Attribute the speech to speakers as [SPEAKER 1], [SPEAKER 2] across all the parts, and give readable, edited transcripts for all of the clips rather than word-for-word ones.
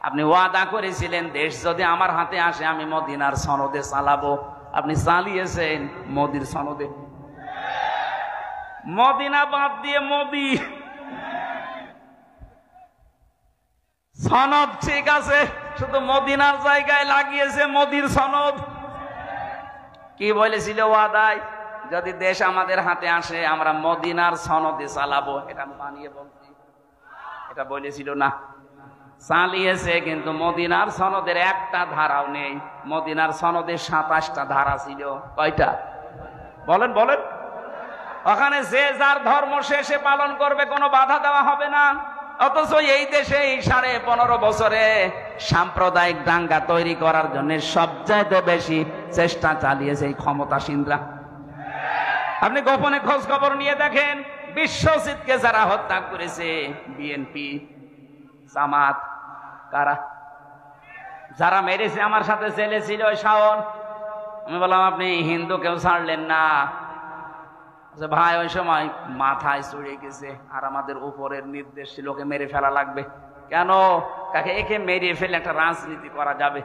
[SPEAKER 1] আপনি ওয়াদা করেছিলেন দেশ যদি আমার হাতে আসে আমি মদিনার সনদে চালাবো, আপনি চালিয়েছেন মোদির সনদে। মদিনা বাদ দিয়ে মোদি। সনদ ঠিক আছে, শুধু মদিনার জায়গায় লাগিয়েছে মোদির সনদ। কি বলেছিল ওয়াদায়, যদি দেশ আমাদের হাতে আসে আমরা মদিনার সনদে চালাবো। এটা আমি বানিয়ে বলছি, এটা বলেছিল না, চালিয়েছে। কিন্তু মদিনার সনদের একটা ধারাও নেই। মদিনার সনদে 27টা ধারা ছিল। কয়টা বলেন বলেন? ওখানে যে যার ধর্ম শেষে পালন করবে, কোনো বাধা দেওয়া হবে না। অথচ এই দেশে এই 15.5 বছরে সাম্প্রদায়িক দাঙ্গা তৈরি করার জন্য সবচাইতে বেশি চেষ্টা চালিয়েছে এই ক্ষমতাসীনরা। আপনি গোপনে খোঁজ খবর নিয়ে দেখেন, বিশ্বজিৎকে যারা হত্যা করেছে, বিএনপি, জামাত, কারা যারা মেরেছে। আমার সাথে ছেলে ছিল ওই শাওন। আমি বললাম আপনি হিন্দু কেউ ছাড়লেন না? ভাই ওই সময় মাথায় চড়ে গেছে, আর আমাদের উপরের নির্দেশ ছিল ওকে মেরে ফেলা লাগবে। কেন? কাকে একে মেরে ফেলে একটা রাজনীতি করা যাবে।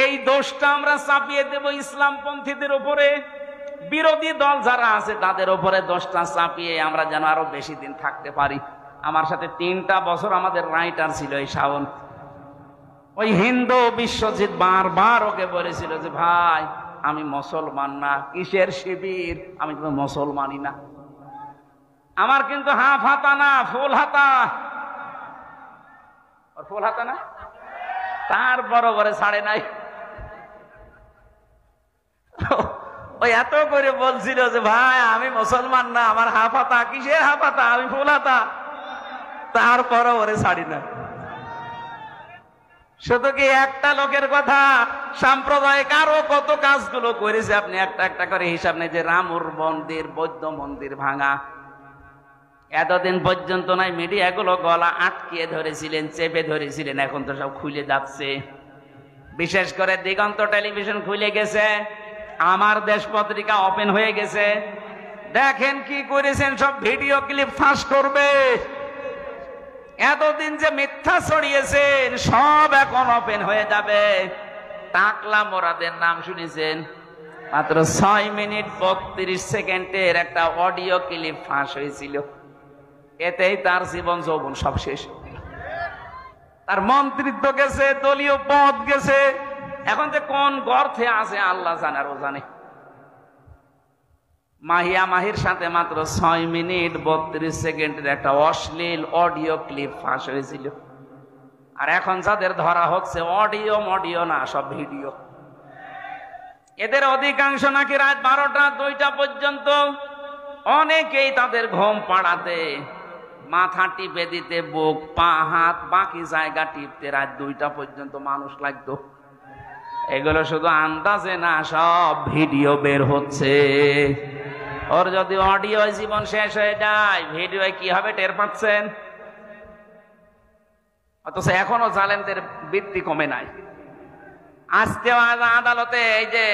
[SPEAKER 1] এই দোষটা আমরা চাপিয়ে দেব ইসলামপন্থীদের উপরে। বিরোধী দল যারা আছে তাদের উপরে দোষটা চাপিয়ে আমরা যেন আরো বেশি দিন থাকতে পারি। আমার সাথে 3টা বছর আমাদের রাইটার ছিল এই শাওন। ওই হিন্দু বিশ্বজিৎ বারবার ওকে বলেছিল যে ভাই আমি মুসলমান না, কিসের শিবির, আমি তো মুসলমানই না। আমার কিন্তু হাফ হাতা না, ফুল হাতা। ফুল হাতা না, তারপর করে ছাড়ে নাই। ওই এত করে বলছিল যে ভাই আমি মুসলমান না, আমার হাফ হাতা। কিসের হাফ হাতা, আমি ফুল হাতা। তারপরও ওরে ছাড়ি না। শুধু কি একটা লোকের কথা, সাম্প্রদায়িক আরো কত কাজগুলো করেছে আপনি একটা একটা করে হিসাব নেই। যে রামুর মন্দির, বৌদ্ধ মন্দির ভাঙা, এতদিন পর্যন্ত নাই মিডিয়াগুলো গলা আটকিয়ে ধরেছিলেন, চেপে ধরেছিলেন, এখন তো সব খুলে যাচ্ছে। বিশেষ করে দিগন্ত টেলিভিশন খুলে গেছে, আমার দেশ পত্রিকা ওপেন হয়ে গেছে। দেখেন কি করেছেন, সব ভিডিও ক্লিপ ফাঁস করবে। এতদিন যে মিথ্যা ছড়িয়েছেন সব এখন ওপেন হয়ে যাবে। টাকলা মোরাদের নাম শুনেছেন? মাত্র 6 মিনিট 32 সেকেন্ডের একটা অডিও ক্লিপ ফাঁস হয়েছিল। এতেই তার জীবন যৌবন সব শেষ। তার মন্ত্রিত্ব গেছে, দলীয় পদ গেছে। এখন যে কোন গর্তে আছে আল্লাহ জানে, আর ও জানে। মাহিয়া মাহির সাথে মাত্র 6 মিনিট 32 সেকেন্ডের একটা অশ্লীল অডিও ক্লিপ ফাঁস হয়েছিল। আর এখন যাদের ধরা হচ্ছে অডিও না, সব ভিডিও। এদের অধিকাংশ নাকি রাত 12টা 2টা পর্যন্ত, অনেকেই তাদের ঘুম পাড়াতে, মাথা টিপে দিতে, বুক, পা, হাত, বাকি জায়গা টিপতে রাত 2টা পর্যন্ত মানুষ লাগতো। এগুলো শুধু আন্দাজে না, সব ভিডিও বের হচ্ছে। ওর যদি অডিও জীবন শেষ হয়ে যায়, ভিডিও কি হবে টের পাচ্ছেন? অথচ এখনো জালেমদের বৃত্তি কমে নাই। আজকে আদালতে এই যে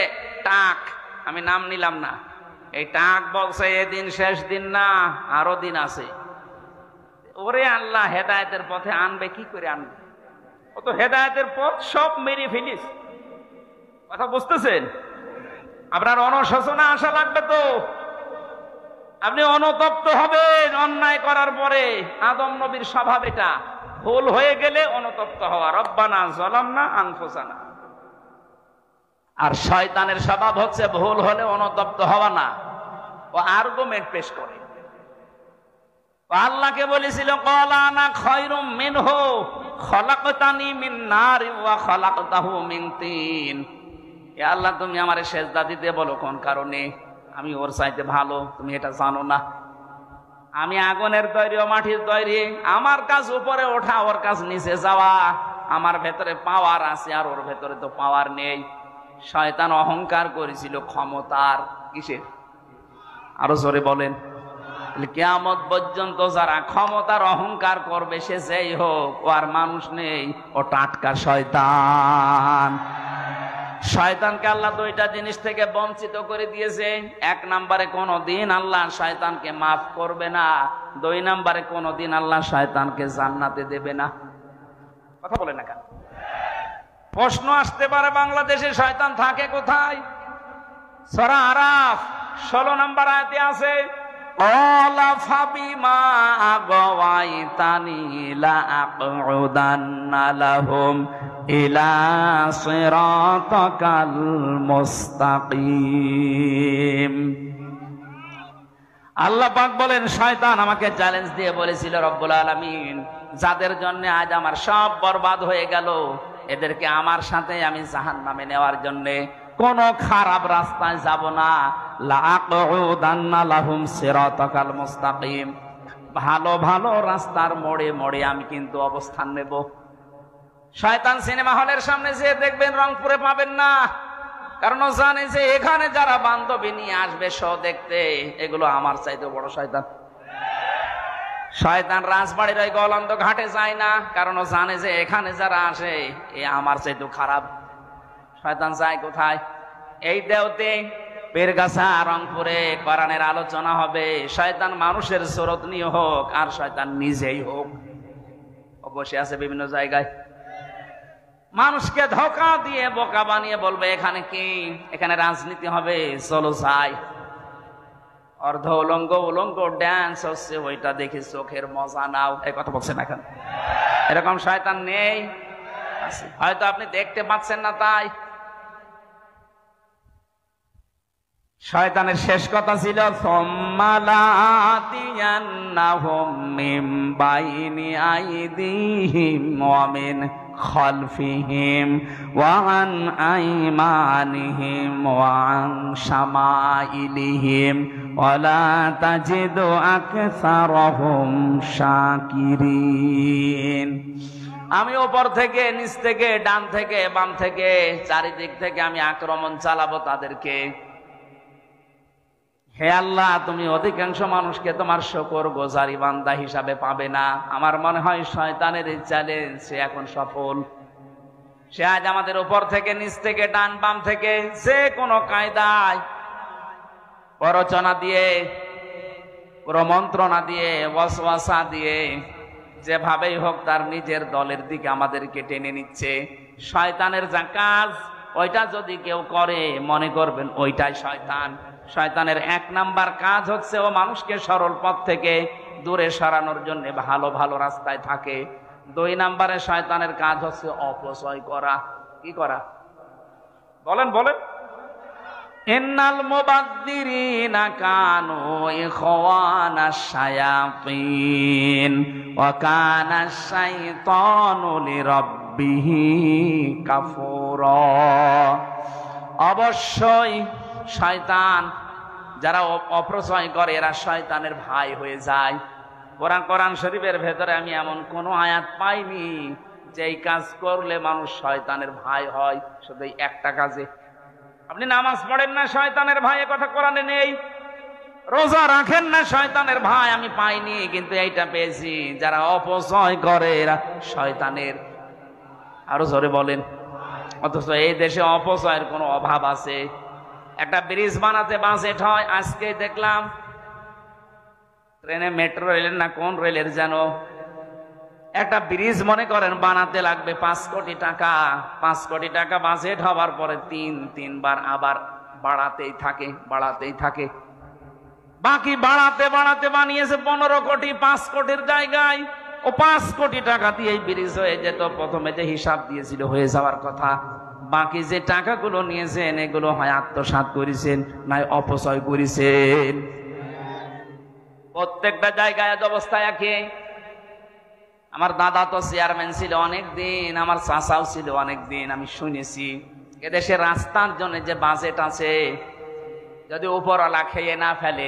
[SPEAKER 1] টাক, আমি নাম নিলাম না, এই টাক বলছে এদিন শেষ দিন না, আরো দিন আছে। ওরে আল্লাহ, হেদায়েতের পথে আনবে কি করে আনবে? ও তো হেদায়েতের পথ সব মেরে ফেলিস। কথা বুঝতেছেন? আপনার অনুশোচনা আসা লাগবে তো। আপনি অনুতপ্ত হবেন অন্যায় করার পরে। আদম নবীর স্বভাব এটা, ভুল হয়ে গেলে অনুতপ্ত হওয়া। রব্বানা যালামনা আনফুসানা। আর শয়তানের স্বভাব হচ্ছে ভুল হলে অনুতপ্ত হওয়া না, ও আর্গুমেন্ট পেশ করে। আল্লাহকে বলেছিল ক্বালা আনা খায়রুম মিনহু খলাকতানি মিন নারি ওয়া খলাকতাহু মিন তিন। এ আল্লাহ, তুমি আমারে সেজদা দিতে বলো কোন কারণে? আমি ওর চাইতে ভালো, তুমি এটা জানো না? আমি আগুনের তৈরি, ও মাটির তৈরি। আমার কাজ উপরে ওঠা, ওর কাজ নিচে যাওয়া। আমার ভেতরে পাওয়ার আছে, আর ওর ভেতরে তো পাওয়ার নেই। শয়তান অহংকার করেছিল ক্ষমতার। কিসের? আরো জোরে বলেন। কিয়ামত পর্যন্ত যারা ক্ষমতার অহংকার করবে, সে যেই হোক, ও আর মানুষ নেই, ও টাটকা শয়তান। শয়তানকে আল্লাহ 2টা জিনিস থেকে বঞ্চিত করে দিয়েছে। 1 নম্বরে কোনদিন আল্লাহ শয়তানকে মাফ করবে না। 2 নম্বরে কোনদিন আল্লাহ শয়তানকে জান্নাতে দেবে না। কথা বলেন না কেন? প্রশ্ন আসতে পারে বাংলাদেশে শয়তান থাকে কোথায়? সূরা আরাফ 16 নম্বর আয়াতে আছে, ক্বালা ফাবিমা আগাওয়াইতানি লাআকউদান্না লাহুম ইলা সিরাতাকাল মুস্তাকিম। আল্লাহ পাক বলেন, শয়তান আমাকে চ্যালেঞ্জ দিয়ে বলেছিল, রব্বুল আলামিন, যাদের জন্য আজ আমার সব বরবাদ হয়ে গেল, এদেরকে আমার সাথে আমি জাহান্নামে নেওয়ার জন্য কোন খারাপ রাস্তায় যাব না। লাআকউদান্না লাহুম সিরাতাকাল মুস্তাকিম, ভালো ভালো রাস্তার মোড়ে মোড়ে আমি কিন্তু অবস্থান নেব। শয়তান সিনেমা হলের সামনে যে দেখবেন রংপুরে পাবেন না, কারণ ও জানে যে এখানে যারা বান্ধবী নিয়ে আসবে শো দেখতে, এগুলো আমার চাইতে বড় শয়তান। শয়তান রাজবাড়ির ওই গলন্দ ঘাটে যায় না, কারণ ও জানে যে এখানে যারা আসে এ আমার চাইতে খারাপ। শয়তান যায় কোথায়? এই দেওতে, পীরগাছা, রংপুরে কোরআনের আলোচনা হবে। শয়তান মানুষের সুরত নিয়ে হোক আর শয়তান নিজেই হোক, বসে আছে বিভিন্ন জায়গায়, মানুষকে ধোঁকা দিয়ে বোকা বানিয়ে বলবে এখানে কি, এখানে রাজনীতি হবে, চলো যাই। অর্ধ উলঙ্গ উলঙ্গ ড্যান্স হচ্ছে, ওইটা দেখে চোখের মজা নাও। এই কথা বলছেন এখন? এরকম শয়তান নেই? হয়তো আপনি দেখতে পাচ্ছেন না তাই। শয়তানের শেষ কথা ছিল, সুম্মা লাআতিয়ান্নাহুম মিন বাইনি আইদিহিম ওয়া মিন খালফিহিম ওয়া আন আইমানিহিম ওয়া আন শামাইলিহিম ওয়া লা তাজিদু আকসারাহুম শাকিরিন। আমি ওপর থেকে, নিচ থেকে, ডান থেকে, বাম থেকে, চারিদিক থেকে আমি আক্রমণ চালাবো তাদেরকে। হে আল্লাহ, তুমি অধিকাংশ মানুষকে তোমার শুকর গুজারি বান্দা হিসাবে পাবে না। আমার মনে হয় শয়তানের এই চ্যালেঞ্জ সে এখন সফল। সে আজ আমাদের উপর থেকে, নিচ থেকে, ডান বাম থেকে যে কোনো কায়দায়, প্ররোচনা দিয়ে, প্রমন্ত্রণা দিয়ে, ওয়াসওয়াসা দিয়ে, যেভাবেই হোক তার নিজের দলের দিকে আমাদেরকে টেনে নিচ্ছে। শয়তানের যা কাজ, ওইটা যদি কেউ করে মনে করবেন ওইটাই শয়তান। শয়তানের 1 নাম্বার কাজ হচ্ছে ও মানুষকে সরল পথ থেকে দূরে সরানোর জন্য ভালো ভালো রাস্তায় থাকে। 2 নাম্বারে শয়তানের কাজ হচ্ছে অপচয় করা। কি করা? বলেন বলেন। ইন্নাল মুবাদদিরিনা কানু ইখওয়ানাশ শায়াতিন ওয়া কানাশ শাইতানু লিরাব্বিহি কাফুরা। অবশ্যই শয়তান, যারা অপচয় করে এরা শয়তানের ভাই হয়ে যায়। কোরআন শরীফের ভেতরে আমি এমন কোন আয়াত পাইনি যে এই কাজ করলে মানুষ শয়তানের ভাই হয়। শুধু একটা কাজে, আপনি নামাজ পড়েন না শয়তানের ভাই, কথা কোরআনে নেই। রোজা রাখেন না শয়তানের ভাই, আমি পাইনি, কিন্তু এইটা পেয়েছি, যারা অপচয় করে এরা শয়তানের। আরো জোরে বলেন। অথচ এই দেশে অপচয়ের কোনো অভাব আছে? একটা ব্রিজ বানাতে বাজেট হয়, আজকে দেখলাম ট্রেনে, মেট্রো রেলের না কোন রেলের যেন একটা ব্রিজ মনে করেন বানাতে লাগবে 5 কোটি টাকা। 5 কোটি টাকা বাজেট হবার পরে 3বার আবার বাড়াতেই থাকে। বাকি বাড়াতে বাড়াতে বানিয়েছে 15 কোটি। 5 কোটির জায়গায় ও 5 কোটি টাকা দিয়ে ব্রিজ হয়ে যেত। প্রথমে যে হিসাব দিয়েছিল হয়ে যাওয়ার কথা, বাকি যে টাকাগুলো নিয়েছেন এগুলো হয় আত্মসাৎ করেছেন, নাই অপচয় করেছেন। প্রত্যেকটা জায়গায় অবস্থায় একই। আমার দাদা তো চেয়ারম্যান ছিল অনেক দিন, আমার চাচাও ছিল অনেক দিন। আমি শুনেছি এদেশে রাস্তার জন্য যে বাজেট আছে, যদি উপরওয়ালা খেয়ে না ফেলে,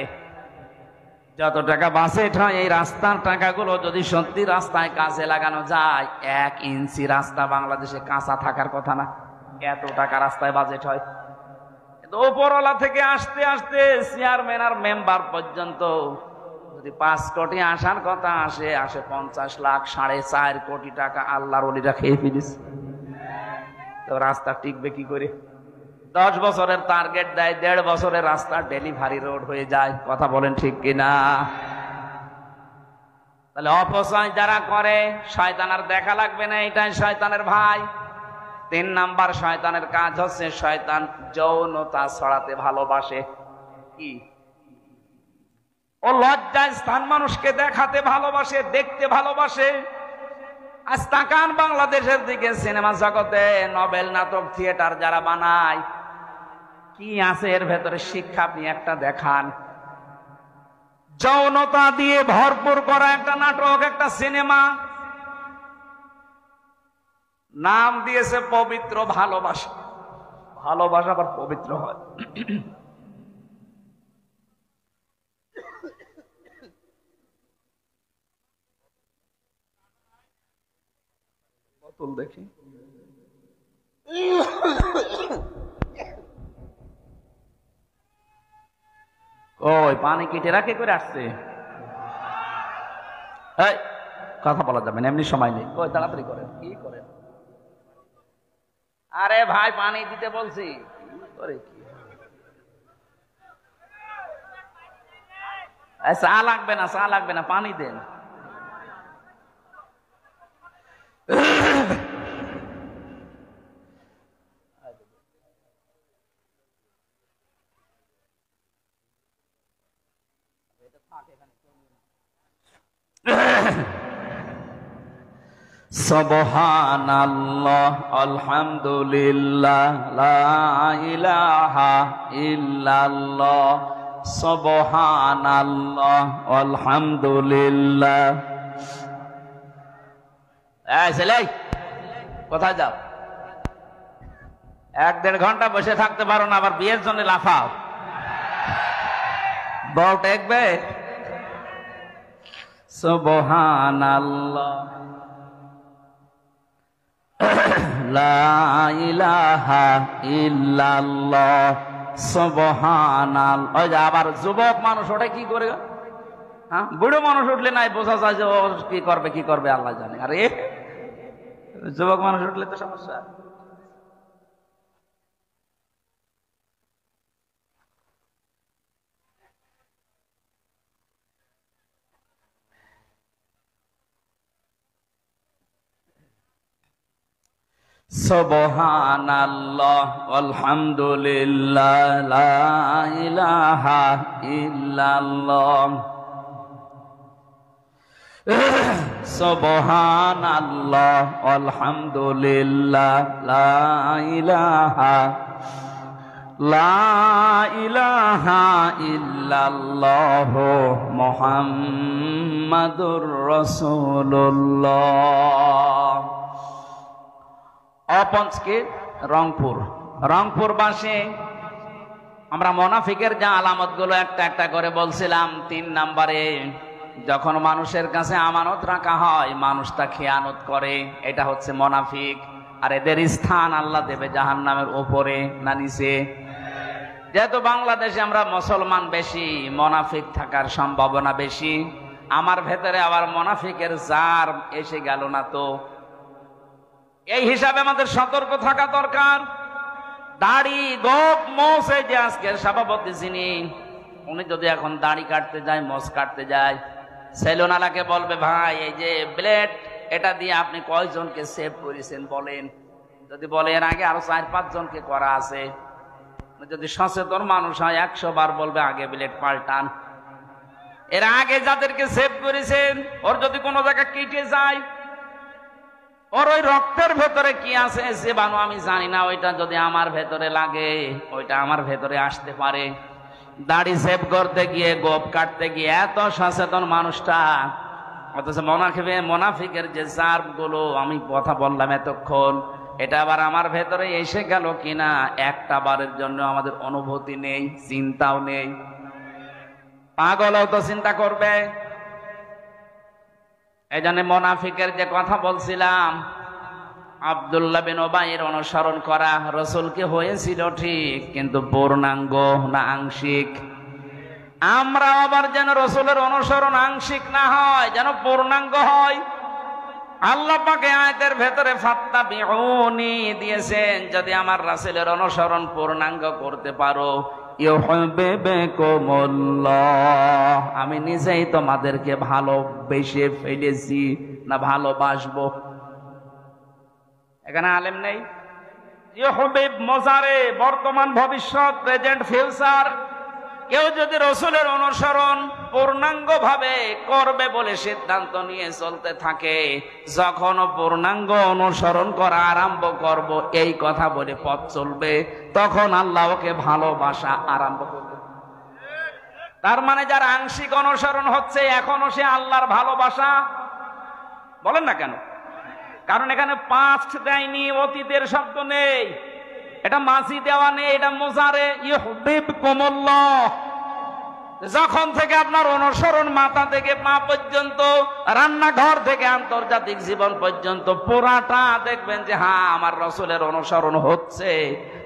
[SPEAKER 1] যত টাকা বাজেট হয় এই রাস্তার টাকাগুলো যদি সত্যি রাস্তায় কাজে লাগানো যায়, 1 ইঞ্চি রাস্তা বাংলাদেশে কাঁচা থাকার কথা না। এত টাকা রাস্তায় বাজেট হয়। কিন্তু উপরওয়ালা থেকে আসতে আসতে চেয়ারম্যান আর মেম্বার পর্যন্ত যদি 5 কোটি আসার কথা আসে 50 লাখ, 4.5 কোটি টাকা আল্লাহর ওলিরা খেয়ে ফেলিস। তো রাস্তা টিকবে কি করে? 10 বছরের টার্গেট দেয়, 1.5 বছরের রাস্তা ডেলিভারি রোড হয়ে যায়। কথা বলেন ঠিক কিনা? তাহলে অপচয় যারা করে শয়তান আর দেখা লাগবে না, এটাই শয়তানের ভাই। 3 নাম্বার শয়তানের কাজ হচ্ছে শয়তান যৌনতা ছড়াতে ভালোবাসে। কি? ও লজ্জায় স্থান মানুষকে দেখাতে ভালোবাসে, দেখতে ভালোবাসে। আজ তাকান বাংলাদেশের দিকে, সিনেমা জগতে নভেল, নাটক, থিয়েটার যারা বানায়, কি আছে এর ভেতরে শিক্ষা আপনি একটা দেখান। যৌনতা দিয়ে ভরপুর করা একটা নাটক, একটা সিনেমা, নাম দিয়েছে পবিত্র ভালোবাসা। ভালোবাসা আবার পবিত্র হয়? বোতল দেখি। ওই পানি কেটে রাখে করে আসছে। কথা বলা যাবে না, এমনি সময় নেই। ওই তাড়াতাড়ি করেন, কি করেন? আরে ভাই পানি দিতে বলছি। চা লাগবে না, চা লাগবে না, পানি দেন। সুবহানাল্লাহ, আলহামদুলিল্লাহ, লা ইলাহা ইল্লাল্লাহ, সুবহানাল্লাহ, আলহামদুলিল্লাহ। এই ছেলে, কোথায় যাও? 1-1.5 ঘন্টা বসে থাকতে পারো না, আবার বিয়ের জন্য লাফাও। বউ দেখবে? সুবহানাল্লাহ, লা ইলাহা ইল্লাল্লাহ, সুবহানাল্লাহ। ওই যে আবার যুবক মানুষ ওটা কি করে? হ্যাঁ, বুড়ো মানুষ উঠলে নাই বোঝা যায় যে ও কি করবে, কি করবে আল্লাহ জানে। আরে যুবক মানুষ উঠলে তো সমস্যা। সুবহানাল্লাহ, আলহামদুলিল্লাহ, লা ইলাহা ইল্লাল্লাহ, সুবহানাল্লাহ, আলহামদুলিল্লাহ, লা ইলাহা ইল্লাল্লাহ, মুহাম্মাদুর রাসূলুল্লাহ। অপঞ্চকে রংপুর বাসে আমরা মুনাফিকের যে আলামত গুলো একটা একটা করে বলছিলাম। 3 নাম্বারে যখন মানুষের কাছে আমানত রাখা হয় মানুষ তা খেয়ানত করে, এটা হচ্ছে মুনাফিক। আর এদের স্থান আল্লাহ দেবে জাহান্নামের উপরে না নিচে? যেহেতু বাংলাদেশে আমরা মুসলমান বেশি, মুনাফিক থাকার সম্ভাবনা বেশি। আমার ভেতরে আবার মুনাফিকের জার এসে গেল না তো? এই হিসাবে আমাদের সতর্ক থাকা দরকার। দাড়ি, গোপ, মোষ, এই যে আজকের সভাপতি যিনি, উনি যদি এখন দাড়ি কাটতে যায়, মোষ কাটতে যায়, সেলুনালাকে বলবে, ভাই এই যে ব্লেড, এটা দিয়ে আপনি কয়জনকে সেভ করেছেন বলেন। যদি বলে এর আগে আরো 4-5 জনকে করা আছে। যদি সচেতন মানুষ হয় 100 বার বলবে আগে ব্লেড পাল্টান। এর আগে যাদেরকে সেভ করেছেন, ওর যদি কোনো জায়গায় কেটে যায়, ওর ওই রক্তের ভেতরে কি আছে জীবাণু আমি জানি না, ওইটা যদি আমার ভেতরে লাগে ওইটা আমার ভেতরে আসতে পারে। দাড়ি সেভ করতে গিয়ে, গোপ কাটতে গিয়ে এত সচেতন মানুষটা, অথচ মুনাফিকের যে জার গুলো আমি কথা বললাম এতক্ষণ, এটা আবার আমার ভেতরে এসে গেল কিনা একটা বারের জন্য আমাদের অনুভূতি নেই, চিন্তাও নেই। পাগলও তো চিন্তা করবে। এই জন্য মুনাফিকের যে কথা বলছিলাম, আব্দুল্লাহ বিন উবাইয়ের অনুসরণ করা রাসূলকে হয়েছিল ঠিক, কিন্তু পূর্ণাঙ্গ না আংশিক। আমরা আবার যেন রাসূলের অনুসরণ আংশিক না হয়, যেন পূর্ণাঙ্গ হয়। আল্লাহ পাক আয়াতের ভেতরে ফাত্তাবিউনি দিয়েছেন, যদি আমার রাসূলের অনুসরণ পূর্ণাঙ্গ করতে পারো, ইউহিব্বুকুমুল্লাহ, আমি নিজেই তোমাদেরকে ভালোবেসে ফেলেছি না ভালোবাসবো। এখানে আলেম নেই। ইউহিব মোজারে, বর্তমান ভবিষ্যৎ, প্রেজেন্ট ফিউচার। কেউ যদি রসুলের অনুসরণ পূর্ণাঙ্গ ভাবে করবে বলে সিদ্ধান্ত নিয়ে চলতে থাকে, যখন পূর্ণাঙ্গ অনুসরণ করা আরম্ভ করব এই কথা বলে পথ চলবে, তখন আল্লাহ ওকে ভালোবাসা আরম্ভ করবে। তার মানে যার আংশিক অনুসরণ হচ্ছে, এখনো সে আল্লাহর ভালোবাসা বলেন না কেন? কারণ এখানে পাস্ট দেয়নি, অতীতের শব্দ নেই, এটা মাঝি দেওয়া নেই, এটা মোজারে। ইউহিব্বুকুমুল্লাহ, যখন থেকে আপনার অনুসরণ মাথা থেকে পা পর্যন্ত, রান্নাঘর থেকে আন্তর্জাতিক জীবন পর্যন্ত পুরাটা দেখবেন যে হ্যাঁ আমার রসুলের অনুসরণ হচ্ছে,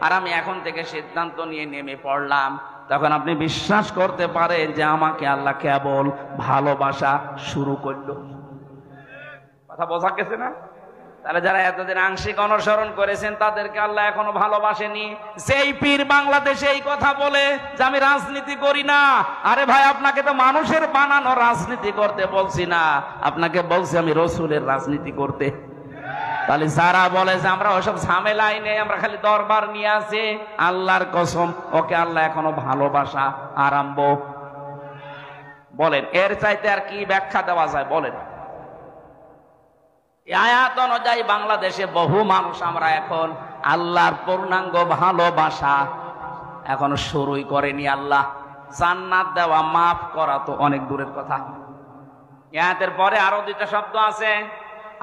[SPEAKER 1] আর আমি এখন থেকে সিদ্ধান্ত নিয়ে নেমে পড়লাম, তখন আপনি বিশ্বাস করতে পারেন যে আমাকে আল্লাহ কেবল ভালোবাসা শুরু করলো। কথা বোঝা গেছে না? তাহলে যারা এতদিন আংশিক অনুসরণ করেছেন তাদেরকে আল্লাহ এখনো ভালোবাসেনি। সেই পীর বাংলাদেশে এই কথা বলে যে আমি রাজনীতি করি না, আরে ভাই আপনাকে তো মানুষের বানানো রাজনীতি করতে বলছি না, আপনাকে বলছি আমি রসুলের রাজনীতি করতে। তাহলে যারা বলে যে আমরা ওসব ঝামেলাই নেই, আমরা খালি দরবার নিয়ে আসি, আল্লাহর কসম ওকে আল্লাহ এখনো ভালোবাসা আরম্ভ। বলেন এর চাইতে আর কি ব্যাখ্যা দেওয়া যায়? বলেন। আয়াত অনুযায়ী বাংলাদেশে বহু মানুষ আমরা এখন আল্লাহর পূর্ণাঙ্গ ভালোবাসা এখনো শুরুই করেনি। আল্লাহ জান্নাত দেওয়া, মাফ করা তো অনেক দূরের কথা। আয়াতের পরে আরো দুইটা শব্দ আছে।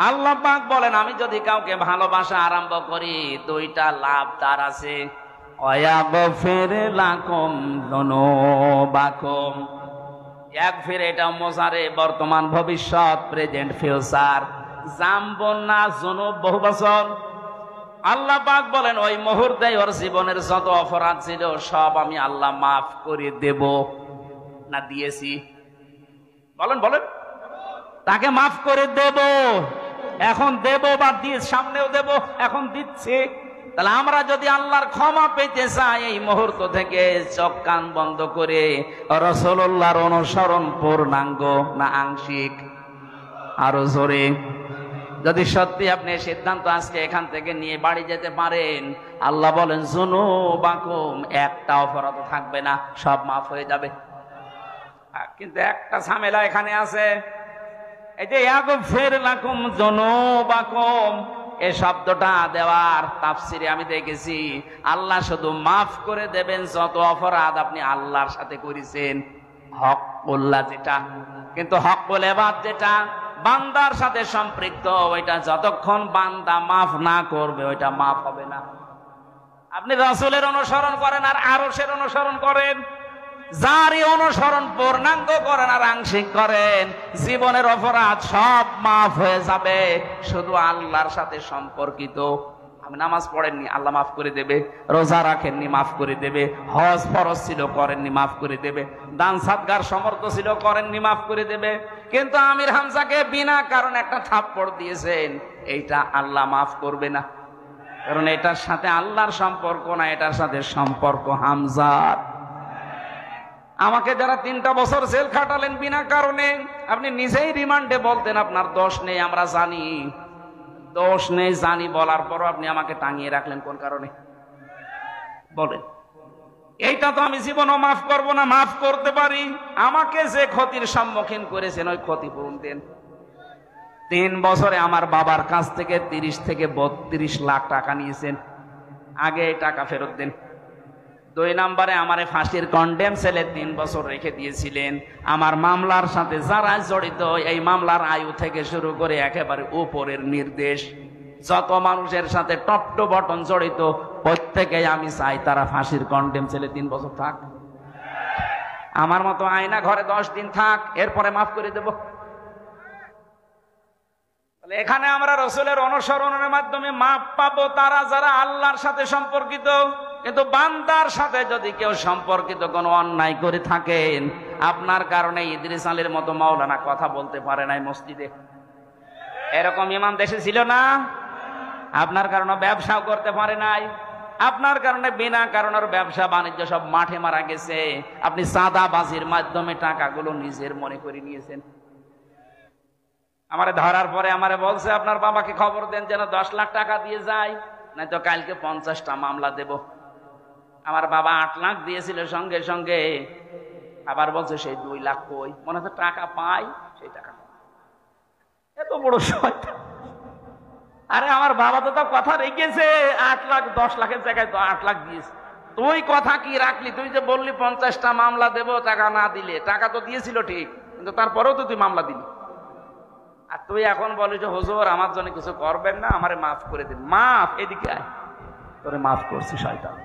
[SPEAKER 1] আল্লাহ পাক বলেন আমি যদি কাউকে ভালোবাসা আরম্ভ করি, দুইটা লাভ তার আছে। ওয়াগফির লাকুম যুনুবাকুম, ইয়াগফির এটা মোজারে, বর্তমান ভবিষ্যৎ, প্রেজেন্ট ফিউচার। জামবন না যুনুব বহু বছর। আল্লাহ পাক বলেন ওই মুহূর্তে ওর জীবনের যত অপরাধ ছিল সব আমি আল্লাহ মাফ করে দেব না দিয়েছি? বলেন বলেন। তাকে মাফ করে দেব, এখন দেব বা দিয়ে সামনেও দেব, এখন দিচ্ছি। তাহলে আমরা যদি আল্লাহর ক্ষমা পেতে চাই, এই মুহূর্ত থেকে চোখ কান বন্ধ করে রাসূলুল্লাহর অনুসরণ পূর্ণাঙ্গ না আংশিক? আরো জোরে। যদি সত্যি আপনি সিদ্ধান্ত আজকে এখান থেকে নিয়ে বাড়ি যেতে পারেন, আল্লাহ বলেন যুনুবাকুম, একটা অপরাধ থাকবে না, সব মাফ হয়ে যাবে। কিন্তু একটা ঝামেলা এখানে আছে, এই যে ইয়াগফির লাকুম যুনুবাকুম, এই শব্দটা দেওয়ার তাফসিরে আমি দেখেছি আল্লাহ শুধু মাফ করে দেবেন যত অপরাধ আপনি আল্লাহর সাথে করেছেন, হকুল্লাহ যেটা। কিন্তু হকুল ইবাদ যেটা বান্দার সাথে সম্পৃক্ত, ওইটা যতক্ষণ বান্দা মাফ না করবে ওইটা মাফ হবে না। আপনি রাসূলের অনুসরণ করেন আর আরশের অনুসরণ করেন, যারই অনুসরণ পূর্ণাঙ্গ করেন আর আংশিক করেন, জীবনের অপরাধ সব মাফ হয়ে যাবে, শুধু আল্লাহর সাথে সম্পর্কিত। আপনি নামাজ পড়েননি, আল্লাহ মাফ করে দেবে। রোজা রাখেননি, মাফ করে দেবে। হজ ফরজ ছিল, করেননি, মাফ করে দেবে। দান সাদগার সমর্থ ছিল, করেননি, মাফ করে দেবে। কিন্তু আমির হামজাকে বিনা কারণে একটা থাপ্পড় দিয়েছেন, এইটা আল্লাহ মাফ করবে না, কারণ এটার সাথে আল্লাহর সম্পর্ক না, এটার সাথে সম্পর্ক হামজার। আমাকে যারা 3টা বছর জেল খাটালেন বিনা কারণে, আপনি নিজেই রিমান্ডে বলতেন আপনার দোষ নেই, আমরা জানি দোষ নেই, জানি বলার পরও আপনি আমাকে টাঙিয়ে রাখলেন কোন কারণে? বলেন। এইটা তো আমি জীবনও মাফ করব না। মাফ করতে পারি, আমাকে যে ক্ষতির সম্মুখীন করেছেন ওই ক্ষতিপূরণ দেন। 3 বছরে আমার বাবার কাছ থেকে 30 থেকে 32 লাখ টাকা নিয়েছেন, আগে এই টাকা ফেরত দেন। 2 নম্বরে আমারে ফাঁসির কন্ডেম সেলে 3 বছর রেখে দিয়েছিলেন। আমার মামলার সাথে যারা জড়িত, এই মামলার আয়ু থেকে শুরু করে একেবারে উপরের নির্দেশ, যত মানুষের সাথে টপ টু বটন জড়িত, প্রত্যেকেই আমি চাই তারা ফাঁসির কন্ডেম সেলে 3 বছর থাক। আমার মতো আয়না ঘরে 10 দিন থাক, এরপরে মাফ করে দেব। এখানে আমরা রাসূলের অনুসরণের মাধ্যমে মাফ পাবো তারা যারা আল্লাহর সাথে সম্পর্কিত। কিন্তু বান্দার সাথে যদি কেউ সম্পর্কিত কোনো অন্যায় করে থাকেন, আপনার কারণে ইদ্রিস আলীর মতো মাওলানা কথা বলতে পারে নাই মসজিদে, এরকম ইমাম দেশে ছিল না? আপনার কারণে ব্যবসাও করতে পারে নাই, আপনার কারণে বিনা কারণের ব্যবসা বাণিজ্য সব মাঠে মারা গেছে। আপনি চাঁদাবাজির মাধ্যমে টাকাগুলো নিজের মনে করে নিয়েছেন। আমারে ধরার পরে আমারে বলছে আপনার বাবাকে খবর দেন যেন 10 লাখ টাকা দিয়ে যায়, নয়তো কালকে 50টা মামলা দেব। আমার বাবা 8 লাখ দিয়েছিল সঙ্গে সঙ্গে, আবার বলছে সেই 2 লাখ কই, মনে হচ্ছে টাকা পাই সেই টাকা। এত বড় শয়তান। আরে আমার বাবা তো কথা রেখেছে, 8 লাখ 10 লাখের জায়গায় তো 8 লাখ দিয়েছে। তুই কথা কি রাখলি? তুই যে বললি 50টা মামলা দেব, টাকা না দিলে। টাকা তো দিয়েছিল ঠিক, কিন্তু তারপরেও তো তুই মামলা দিলি। আর তুই এখন বলিস হুজুর আমার জন্য কিছু করবেন না, আমারে মাফ করে দিন। মাফ? এদিকে আয়, তোরে মাফ করছি শয়তান।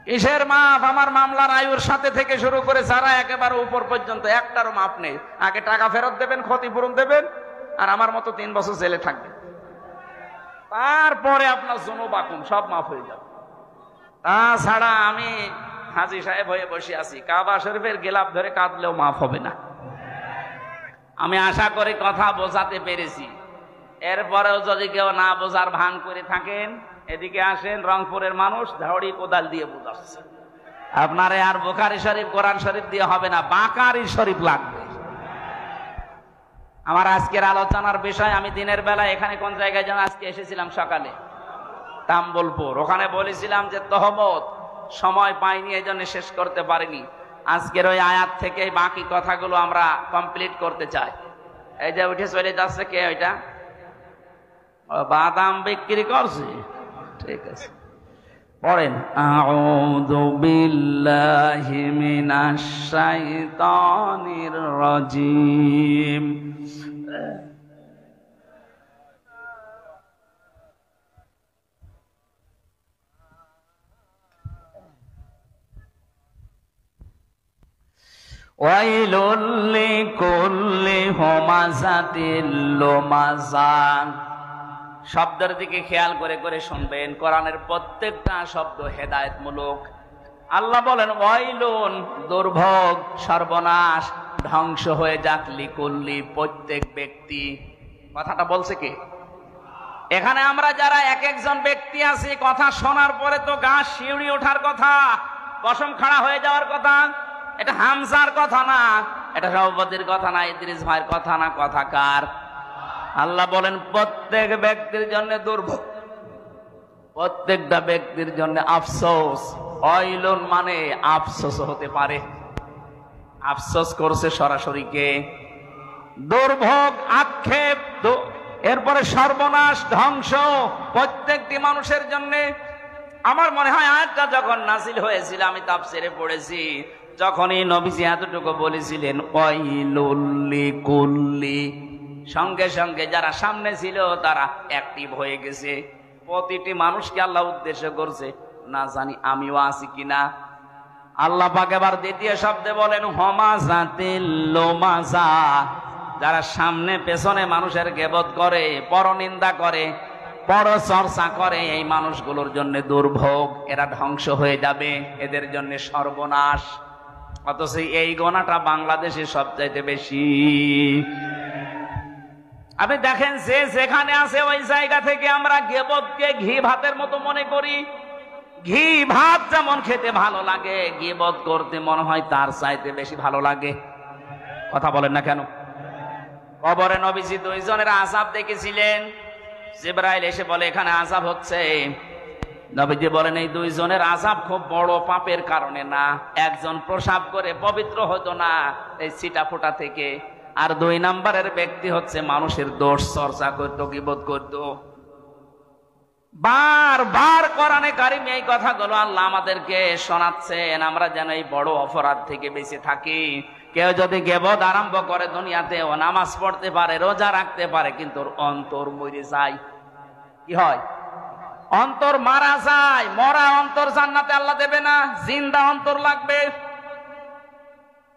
[SPEAKER 1] কিসের মাফ? আমার মামলার আয়ুর সাথে থেকে শুরু করে যারা একেবারে উপর পর্যন্ত একটারও মাফ নেই। আগে টাকা ফেরত দেবেন, ক্ষতিপূরণ দেবেন, আর আমার মতো 3 বছর জেলে থাকবে। তারপরে আপনার জুনুবাকুম সব মাফ হয়ে যাবে। তাছাড়া আমি হাজী সাহেব হয়ে বসে আছি, কাবা শরীফের গেলাপ ধরে কাঁদলেও মাফ হবে না। আমি আশা করি কথা বোঝাতে পেরেছি। এরপরেও যদি কেউ না বোঝার ভান করে থাকেন, এদিকে আসেন। রংপুরের মানুষ ঝাড়ি কোদাল দিয়ে বোঝাচ্ছে। আপনারে আর বুখারী শরীফ কোরআন শরীফ দিয়ে হবে না, বাকারি শরীফ লাগবে। আমার আজকের আলোচনার বিষয়, আমি দিনের বেলা এখানে কোন জায়গায় যেন আজকে এসেছিলাম সকালে, তাম্বলপুর। ওখানে বলেছিলাম যে তহমত সময় পাইনি, এই জন্য শেষ করতে পারিনি। আজকের ওই আয়াত থেকে বাকি কথাগুলো আমরা কমপ্লিট করতে চাই। এই যে উঠে চলে যাচ্ছে কে? ওইটা বাদাম বিক্রি করছে। ঠিক আছে, পড়েন। আউযু বিল্লাহি মিনাশ শাইতানির রাজীম। ওয়াইলুল লিকুল্লি হুমাযাতিল লুমাযা। শব্দের দিকে খেয়াল করে করে শুনবেন। কোরআনের প্রত্যেকটা শব্দ হেদায়েতমূলক। আল্লাহ বলেন ওয়াইলুন, দুর্ভোগ, সর্বনাশ, ধ্বংস হয়ে যাক, লিকুল্লি, প্রত্যেক ব্যক্তি। কথাটা বলছে কে? এখানে আমরা যারা এক একজন ব্যক্তি আছি, কথা শোনার পরে তো গা শিউরে ওঠার কথা, কসম খাড়া হয়ে যাওয়ার কথা। এটা হামজার কথা না, এটা সভাপতির কথা না, ইদ্রিস ভাইয়ের কথা না। কথা কার? আল্লাহ বলেন প্রত্যেক ব্যক্তির জন্য দুর্ভোগ, প্রত্যেকটা ব্যক্তির জন্য আফসোস। ওয়াইলুন মানে আফসোস হতে পারে। আফসোস করছে সরাসরি কে? দুর্ভোগ, আক্ষেপ, এরপরে সর্বনাশ, ধ্বংস প্রত্যেকটি মানুষের জন্য। আমার মনে হয় আয়াতটা যখন নাযিল হয়েছিল, আমি তাফসীরে পড়েছি, যখনই নবীজি এতটুকু বলেছিলেন ওয়াইলুল লিকুল্লি, সঙ্গে সঙ্গে যারা সামনে ছিল তারা অ্যাক্টিভ হয়ে গেছে। প্রতিটি মানুষকে আল্লাহ উদ্দেশ্য করছে, না জানি আমিও আছি কিনা। আল্লাহ পাক এবার দ্বিতীয় শব্দে বলেন হুমাযাতিল লুমাযা। যারা সামনে পেছনে মানুষের গীবত করে, পরনিন্দা করে, পরচর্চা করে, এই মানুষগুলোর জন্য দুর্ভোগ, এরা ধ্বংস হয়ে যাবে, এদের জন্য সর্বনাশ। অথচ এই গোনাটা বাংলাদেশে সবচাইতে বেশি। আপনি দেখেন যে যেখানে আছে ওই জায়গা থেকে আমরা গীবতকে ঘি ভাতের মতো মনে করি। ঘি ভাত যেমন খেতে ভালো লাগে, গীবত করতে মনে হয় তার চাইতে বেশি ভালো লাগে। কথা বলেন না কেন? কবরে নবীজি 2 জনের আযাব দেখেছিলেন। জিবরাইল এসে বলে এখানে আযাব হচ্ছে। নবীজি বলেন এই 2 জনের আযাব খুব বড় পাপের কারণে না। একজন প্রসাব করে পবিত্র হতো না এই ছিটা ফোঁটা থেকে, আর 2 নম্বরের ব্যক্তি হচ্ছে মানুষের দোষ চর্চা করত, গীবত করত। বারবার কোরআনে কারিমে এই কথাগুলো আল্লাহ আমাদেরকে শোনাচ্ছেন, আমরা যেন এই বড় অপরাধ থেকে বেঁচে থাকি। কেউ যদি গীবত আরম্ভ করে দুনিয়াতে, ও নামাজ পড়তে পারে, রোজা রাখতে পারে, কিন্তু অন্তর মরে যায়। কি হয়? অন্তর মারা যায়। মরা অন্তর জান্নাতে আল্লাহ দেবে না, জিন্দা অন্তর লাগবে।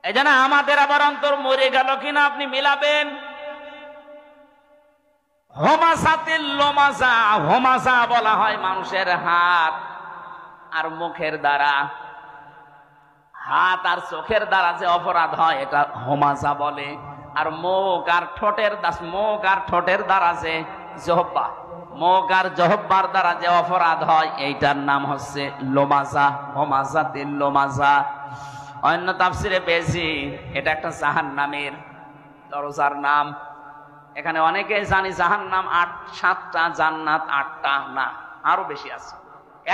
[SPEAKER 1] এই জন্য আমাদের আবার অন্তর মরে গেল কিনা আপনি মিলাবেন। হুমাযাতিল লুমাযা, হুমাযা বলা হয় মানুষের হাত আর মুখের দ্বারা। হাত আর চোখের দ্বারা যে অপরাধ হয় এটা হুমাযা বলে। আর মুখ আর ঠোঁটের দ্বারা যে জিহ্বা, মুখ আর জহব্বার দ্বারা যে অপরাধ হয় এইটার নাম হচ্ছে লোমাজা, হোমাজাতিল লোমাজা। অন্য তাফসিরে পেয়েছি এটা একটা জাহান্নামের দরজার নাম। এখানে অনেকে জানি জাহান্নাম 7টা, জান্নাত 8টা, না আরো বেশি আছে,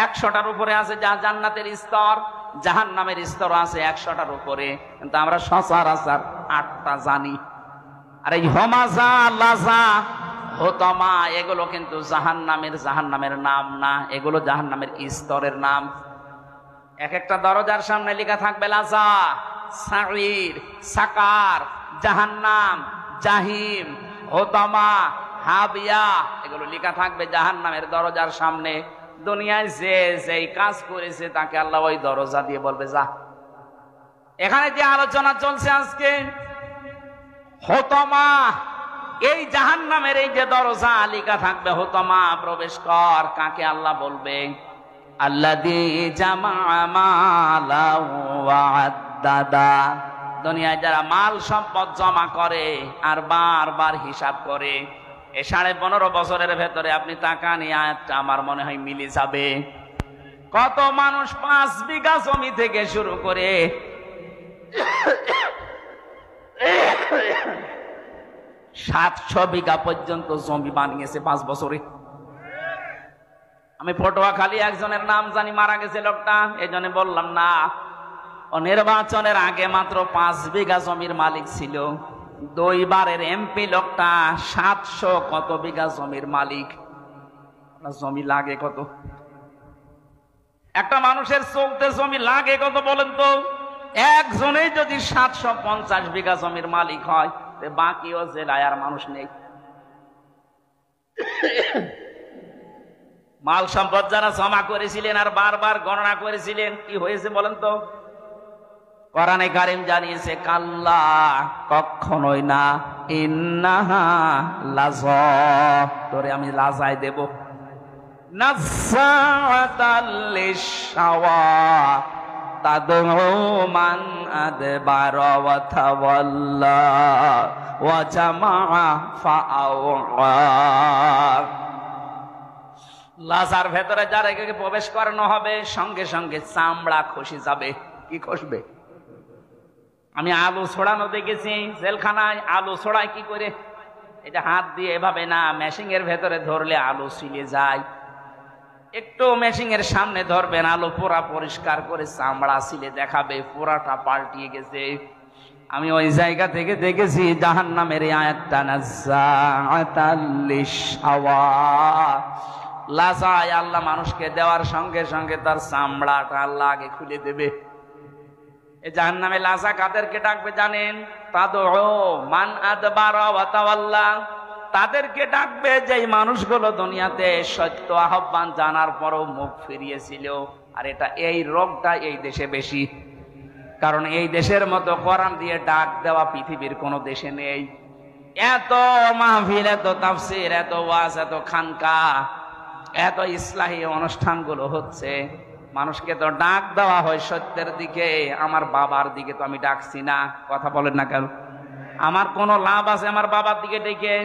[SPEAKER 1] 100টার উপরে আছে যা জান্নাতের স্তর, জাহান্নামের স্তর আছে 100টার উপরে, কিন্তু আমরা সচরাচর 8টা জানি। আর এই হোমাজা, লাজা, হোতমা এগুলো কিন্তু জাহান্নামের নাম না, এগুলো জাহান্নামের স্তরের নাম। এক একটা দরজার সামনে লেখা থাকবে লাজা, সাঈর, সাকার, জাহান্নাম, জাহিম, হোতমা, হাবিয়া, এগুলো লেখা থাকবে জাহান্নামের দরজার সামনে। দুনিয়ায় যে যেই কাজ করেছে তাকে আল্লাহ ওই দরজা দিয়ে বলবে যা। এখানে যে আলোচনা চলছে আজকে হোতমা, এই জাহান্নামের এই যে দরজা লেখা থাকবে হোতমা, প্রবেশ কর, কাকে আল্লাহ বলবে? আল্লাযী জামা মালাও ওয়া আদ্দাদা। দুনিয়ায় যারা মাল সম্পদ জমা করে আর বারবার হিসাব করে, এই 15.5 বছরের ভেতরে আপনি টাকা নিয়ে আয়াতটা আমার মনে হয় মিলে যাবে। কত মানুষ 5 বিঘা জমি থেকে শুরু করে 700 বিঘা পর্যন্ত জমি বানিয়েছে 5 বছরে। আমি পটুয়াখালী একজনের নাম জানি, মারা গেছে লোকটা, এই জন্য বললাম না। ও নির্বাচনের আগে মাত্র 5 বিঘা জমির মালিক ছিল। 2 বারের এমপি লোকটা 700 কত বিঘা জমির মালিক। জমি লাগে কত? একটা মানুষের চলতে জমি লাগে কত বলেন তো? একজনেই যদি 750 বিঘা জমির মালিক হয়, বাকিও জেলায় আর মানুষ নেই। মাল সম্পদ যারা জমা করেছিলেন আর বারবার গণনা করেছিলেন, কি হয়েছে বলেন তো? কোরআনে কারীম জানিয়েছে কাল্লা, কখনোই না, ইন্নাহা লাযা, তোরে আমি লাজায় দেব। নাযাআতাল লিশাওয়া তাদউ মান আদবারা ওয়া তাওয়াল্লা ওয়া জামাআ ফাআওয়া। লাজার ভেতরে যারা প্রবেশ করানো হবে, সঙ্গে সঙ্গে চামড়া খসে যাবে। কি খসবে? আমি আলু ছড়ানো দেখেছি জেলখানায়। আলু ছড়ায় কি করে? এটা হাত দিয়ে এভাবে না, মেশিং এর ভেতরে ধরলে আলু ছিলে যায়। একটু মেশিং এর সামনে ধরবেন, আলু পুরা পরিষ্কার করে চামড়া ছিলে দেখাবে, পুরাটা পাল্টিয়ে গেছে। আমি ওই জায়গা থেকে দেখেছি জাহান্নামের আয়াতটা, নাযাআতাল লিশাওয়া, লাজায় আল্লাহ মানুষকে দেওয়ার সঙ্গে সঙ্গে তার চামড়াটা আল্লাহ আগে খুলে দেবে। এই জাহান্নামে লাজা কাদেরকে ডাকবে জানেন? তাদউ মান আদবারা ওয়া তাওয়াল্লা, তাদেরকে ডাকবে যেই মানুষগুলো দুনিয়াতে সত্য আহ্বান জানার পরও মুখ ফিরিয়েছিল। আর এটা, এই রোগটা এই দেশে বেশি, কারণ এই দেশের মতো কোরআন দিয়ে ডাক দেওয়া পৃথিবীর কোনো দেশে নেই। এত মাহফিল, এত তাফসীর, এত ওয়াজ, এত খানকা, এত ইসলাহী অনুষ্ঠানগুলো হচ্ছে, মানুষকে তো ডাক দেওয়া হয় সত্যের দিকে। আমার বাবার দিকে তো আমি ডাকছি না, কথা বলেন না কেন? আমার কোনো লাভ আছে আমার বাবার দিকে ডেকে?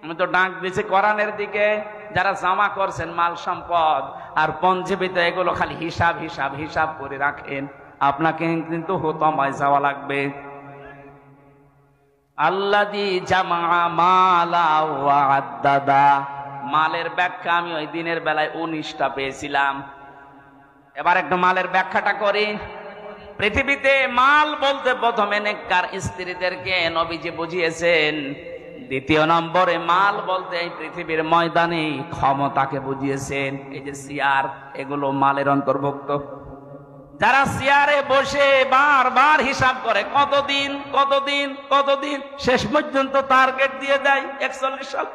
[SPEAKER 1] আমি তো ডাক দিয়েছি কোরআনের দিকে। যারা জমা করছেন মাল সম্পদ আর পঞ্জীবিতে, এগুলো খালি হিসাব হিসাব হিসাব করে রাখেন, আপনাকে কিন্তু হোতমায় যাওয়া লাগবে। আল্লাযী জামা মালা ওয়া আদ্দাদা, মালের ব্যাখ্যা আমি ওই দিনের বেলায় 19টা পেয়েছিলাম। এবার একটু মালের ব্যাখ্যাটা করি। পৃথিবীতে মাল বলতে প্রথমে নেককার স্ত্রীদেরকে নবীজি বুঝিয়েছেন। দ্বিতীয় নম্বরে মাল বলতে এই পৃথিবীর ময়দানে ক্ষমতাকে বুঝিয়েছেন। এই যে চেয়ার, এগুলো মালের অন্তর্ভুক্ত। যারা চেয়ারে বসে বারবার হিসাব করে কতদিন কতদিন কতদিন, শেষ পর্যন্ত টার্গেট দিয়ে দেয় 41 সাল।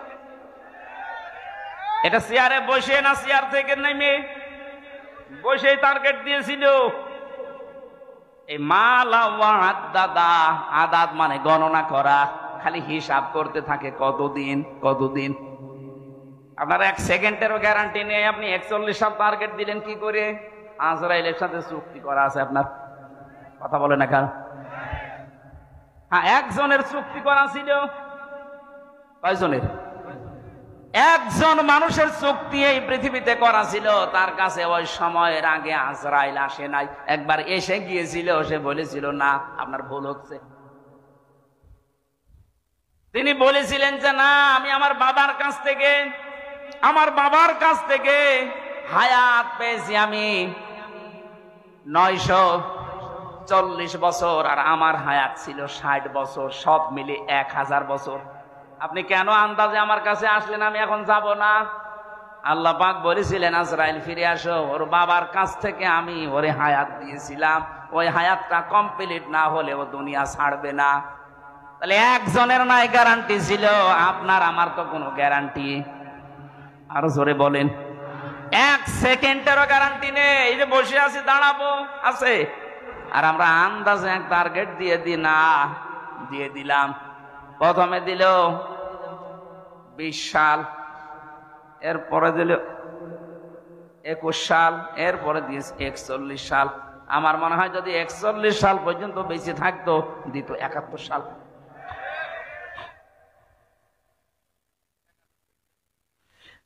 [SPEAKER 1] এটা চেয়ারে বসে না, চেয়ার থেকে নেমে বসে টার্গেট দিয়েছিল। এই মাল ওয়া আদ্দাদা, আদাদ মানে গণনা করা, খালি হিসাব করতে থাকে কতদিন কতদিন। আপনার 1 সেকেন্ডেরও গ্যারান্টি নেই। আপনি 41 সাল টার্গেট দিলেন কি করে? আজরাইলের সাথে চুক্তি করা আছে আপনার, কথা বলে না কেন? হ্যাঁ, একজনের চুক্তি করা ছিল। কয়জনের? একজন মানুষের চুক্তি এই পৃথিবীতে করা ছিল, তার কাছে ওই সময়ের আগে আজরাইল আসে নাই। একবার এসে গিয়েছিল, সে বলেছিল না আপনার ভুল হচ্ছে। তিনি বলেছিলেন যে না, আমি আমার বাবার কাছ থেকে হায়াত পেয়েছি আমি 940 বছর, আর আমার হায়াত ছিল 60 বছর, সব মিলে 1000 বছর। আপনি কেন আন্দাজে আমার কাছে আসলেন? আমি এখন যাব না। আল্লাহ পাক বলেছিলেন আজরাইল ফিরে আসো, ওর বাবার কাছ থেকে আমি ওরে হায়াত দিয়েছিলাম, ওই হায়াতটা কমপ্লিট না হলে ও দুনিয়া ছাড়বে না। তাহলে একজনের নাই গ্যারান্টি ছিল, আপনার আমার তো কোনো গ্যারান্টি, আরো জোরে বলেন, 1 সেকেন্ডেরও গ্যারান্টি নেই। এই যে বসে আছি, দাঁড়াবো আছে, আর আমরা আন্দাজে এক টার্গেট দিয়ে দিলাম। প্রথমে দিল 20 সাল, এরপরে দিল 21 সাল, এরপরে দিয়েছে 41 সাল। আমার মনে হয় যদি 41 সাল পর্যন্ত বেঁচে থাকতো, দিত 71 সাল।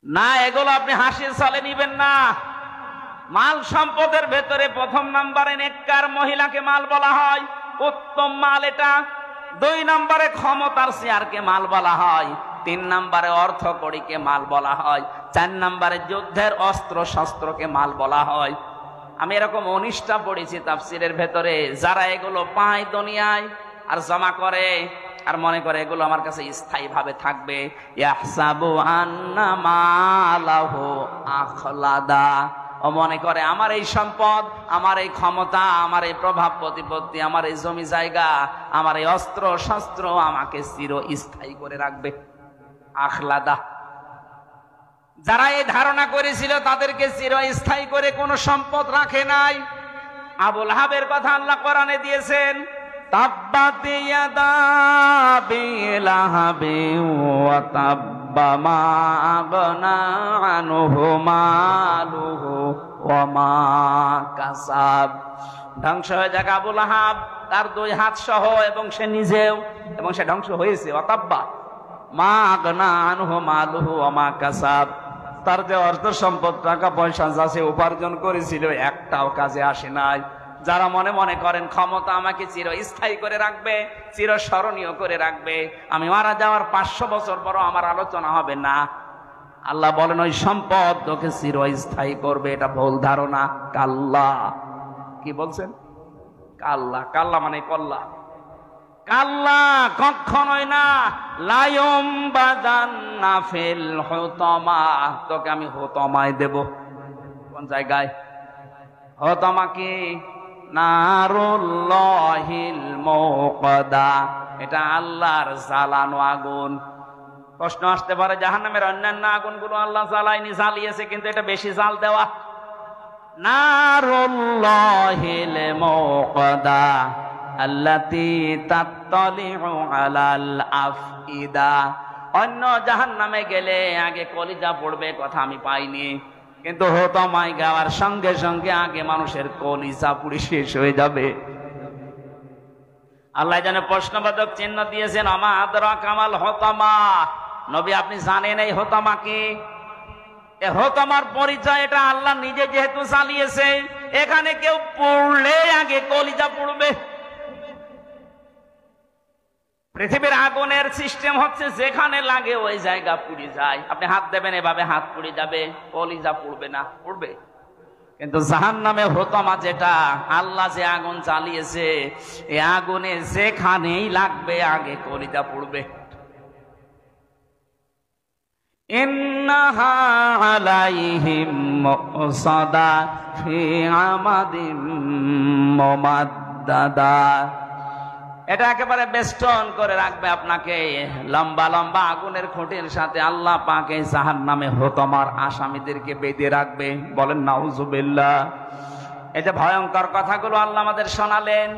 [SPEAKER 1] না, এগুলো আপনি হাসির ছলে নিবেন না। মাল সম্পদের ভেতরে প্রথম নাম্বারে নেককার মহিলাকে মাল বলা হয়, উত্তম মাল এটা। 2 নম্বরে ক্ষমতার চেয়ারকে মাল বলা হয়, 3 নম্বরে অর্থ কড়িকে মাল বলা হয়, 4 নম্বরে যুদ্ধের অস্ত্র শস্ত্রকে মাল বলা হয়। আমি এরকম 19টা পড়েছি তাফসিরের ভেতরে। যারা এগুলো পায় দুনিয়ায় আর জমা করে আর মনে করে এগুলো আমার কাছে স্থায়ী ভাবে থাকবে, ইয়াহসাবু আন্না মালাহু আখলাদা, ও মনে করে আমার এই সম্পদ, আমার এই ক্ষমতা, আমার এই প্রভাব প্রতিপত্তি, আমার এই জমি জায়গা, আমার এই অস্ত্র শস্ত্র আমাকে চিরস্থায়ী করে রাখবে। আখলাদা। যারা এই ধারণা করেছিল তাদেরকে চিরস্থায়ী করে কোনো সম্পদ রাখে নাই। আবু লাহাবের কথা আল্লাহ কোরআনে দিয়েছেন, তাব্বাত ইয়াদা আবি লাহাবিন ওয়া তাব্বা মা আগনা আনহু মালুহু ওয়া মা কাসাব। ধ্বংস হয়ে যাক আবু লাহাব, তার 2 হাত সহ, এবং সে নিজেও, এবং সে ধ্বংস হয়েছে। ওয়া তাব্বা মা আগনা আনহু মালুহু ওয়া মা কাসাব। তার যে অর্থ সম্পদ, টাকা পয়সা যা সে উপার্জন করেছিল, একটাও কাজে আসে নাই। যারা মনে মনে করেন ক্ষমতা আমাকে চিরস্থায়ী করে রাখবে, চিরস্মরণীয় করে রাখবে, আমি মারা যাওয়ার 500 বছর পরও আমার আলোচনা হবে না, আল্লাহ বলেন ওই সম্পদ তোকে চিরস্থায়ী করবে। এটা ভুল ধারণা। কাল্লা, কি বলছেন? কাল্লা, কাল্লা মানে কল্লা। কাল্লা, কখনোই না। লায়ুম বাদান্না ফিল হুতামা, তোকে আমি হুতামায় দেব। কোন জায়গায়? হুতামা কি? নারুল্লাহিল মুকাদা, এটা আল্লাহর জ্বালানো আগুন। প্রশ্ন আসতে পারে জাহান্নামের অন্যান্য আগুনগুলো আল্লাহ জ্বালায়নি, জ্বালিয়েছে, কিন্তু এটা বেশি জাল দেওয়া। নারুল্লাহিল মুকাদা আল্লাতী তাত্তালিউ আলাল আফইদা। অন্য জাহান্নামে গেলে আগে কলিজা পড়বে, কথা আমি পাইনি, কিন্তু হুতামায় গাওয়ার সঙ্গে সঙ্গে আগে মানুষের কলিজা পুড়ে শেষ হয়ে যাবে। আল্লাহ যেন প্রশ্নবোধক চিহ্ন দিয়েছেন, আমা আদরাকা মাল হুতামা। নবী আপনি জানেন এই হুতামা কি? এই হুতামার পরিচয় এটা আল্লাহ নিজে যেহেতু চালিয়েছে, এখানে কেউ পড়লে আগে কলিজা পুড়বে। পৃথিবীর আগুনের সিস্টেম হচ্ছে যেখানে লাগে ওই জায়গা পুড়ে যায়। আপনি হাত দেবেন, এভাবে হাত পুড়ে যাবে, কলিজা পুড়বে না? পুড়বে। কিন্তু জাহান্নামে হুতামা যেটা, আল্লাহ যে আগুন চালিয়েছে, এই আগুনে যেখানেই লাগবে আগে কলিজা পুড়বে। ইন্নাহা আলাইহিম মুসাদা ফি আমাদিম মুমাদ্দাদা, এটা একেবারে বেষ্টন করে রাখবে আপনাকে লম্বা লম্বা আগুনের খুঁটির সাথে। আল্লাহ পাক এই জাহান্নামে হুতামার আসামিদেরকে বেঁধে রাখবে। বলেন নাউজুবিল্লাহ। এই যে ভয়ঙ্কর কথাগুলো আল্লাহ আমাদের শোনালেন,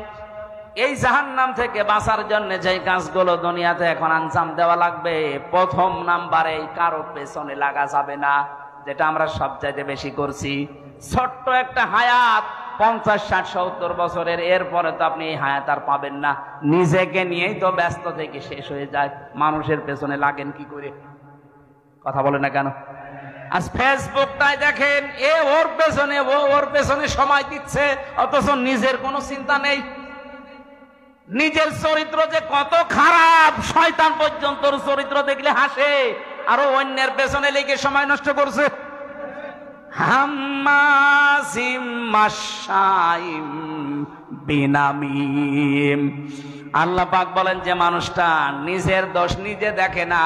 [SPEAKER 1] এই জাহান্নাম থেকে বাঁচার জন্য যে কাজগুলো দুনিয়াতে এখন আঞ্জাম দেওয়া লাগবে, প্রথম নাম্বারে কারো পেছনে লাগা যাবে না, যেটা আমরা সবচাইতে বেশি করছি। ছোট্ট একটা হায়াত, 50, 60, 70 বছরের, এরপরে তো আপনি এই হায়াত আর পাবেন না। নিজেকে নিয়েই তো ব্যস্ত থেকে শেষ হয়ে যায়, মানুষের পেছনে লাগেন কি করে? কথা বলে না কেন? আজ ফেসবুকটাই দেখেন, এ ওর পেছনে, ও ওর পেছনে সময় দিচ্ছে, অথচ নিজের কোনো চিন্তা নেই। নিজের চরিত্র যে কত খারাপ, শয়তান পর্যন্ত চরিত্র দেখলে হাসে, আরো অন্যের পেছনে লেগে সময় নষ্ট করছে। হাম্মাজিম মাশাইম বিনামিম। আল্লাহ পাক বলেন যে মানুষটা নিজের দোষ নিজে দেখে না,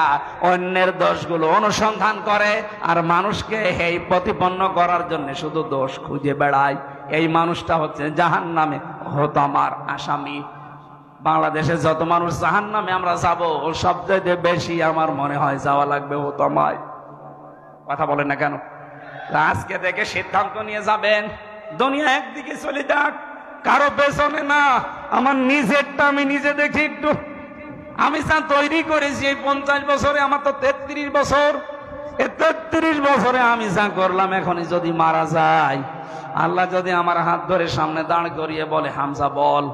[SPEAKER 1] অন্যের দোষগুলো অনুসন্ধান করে আর মানুষকে এই প্রতিপন্ন করার জন্য শুধু দোষ খুঁজে বেড়ায়, এই মানুষটা হচ্ছে জাহান্নামে হতমার আসামি। বাংলাদেশে যত মানুষ জাহান্নামে আমরা যাব, ও সবচেয়ে বেশি আমার মনে হয় যাওয়া লাগবে হতমায়। কথা বলেন না কেন? আজকে থেকে সিদ্ধান্ত নিয়ে যাবেন, দুনিয়া একদিকে চলে যাক, কারো পেছনে না, আমার নিজেরটা আমি নিজে দেখি একটু। আমি যা তৈরি করেছি এই 50 বছরে, আমার তো 33 বছর, এই 33 বছরে আমি যা করলাম, এখনই যদি মারা যায়, আল্লাহ যদি আমার হাত ধরে সামনে দাঁড় করিয়ে বলে, হামজা বল,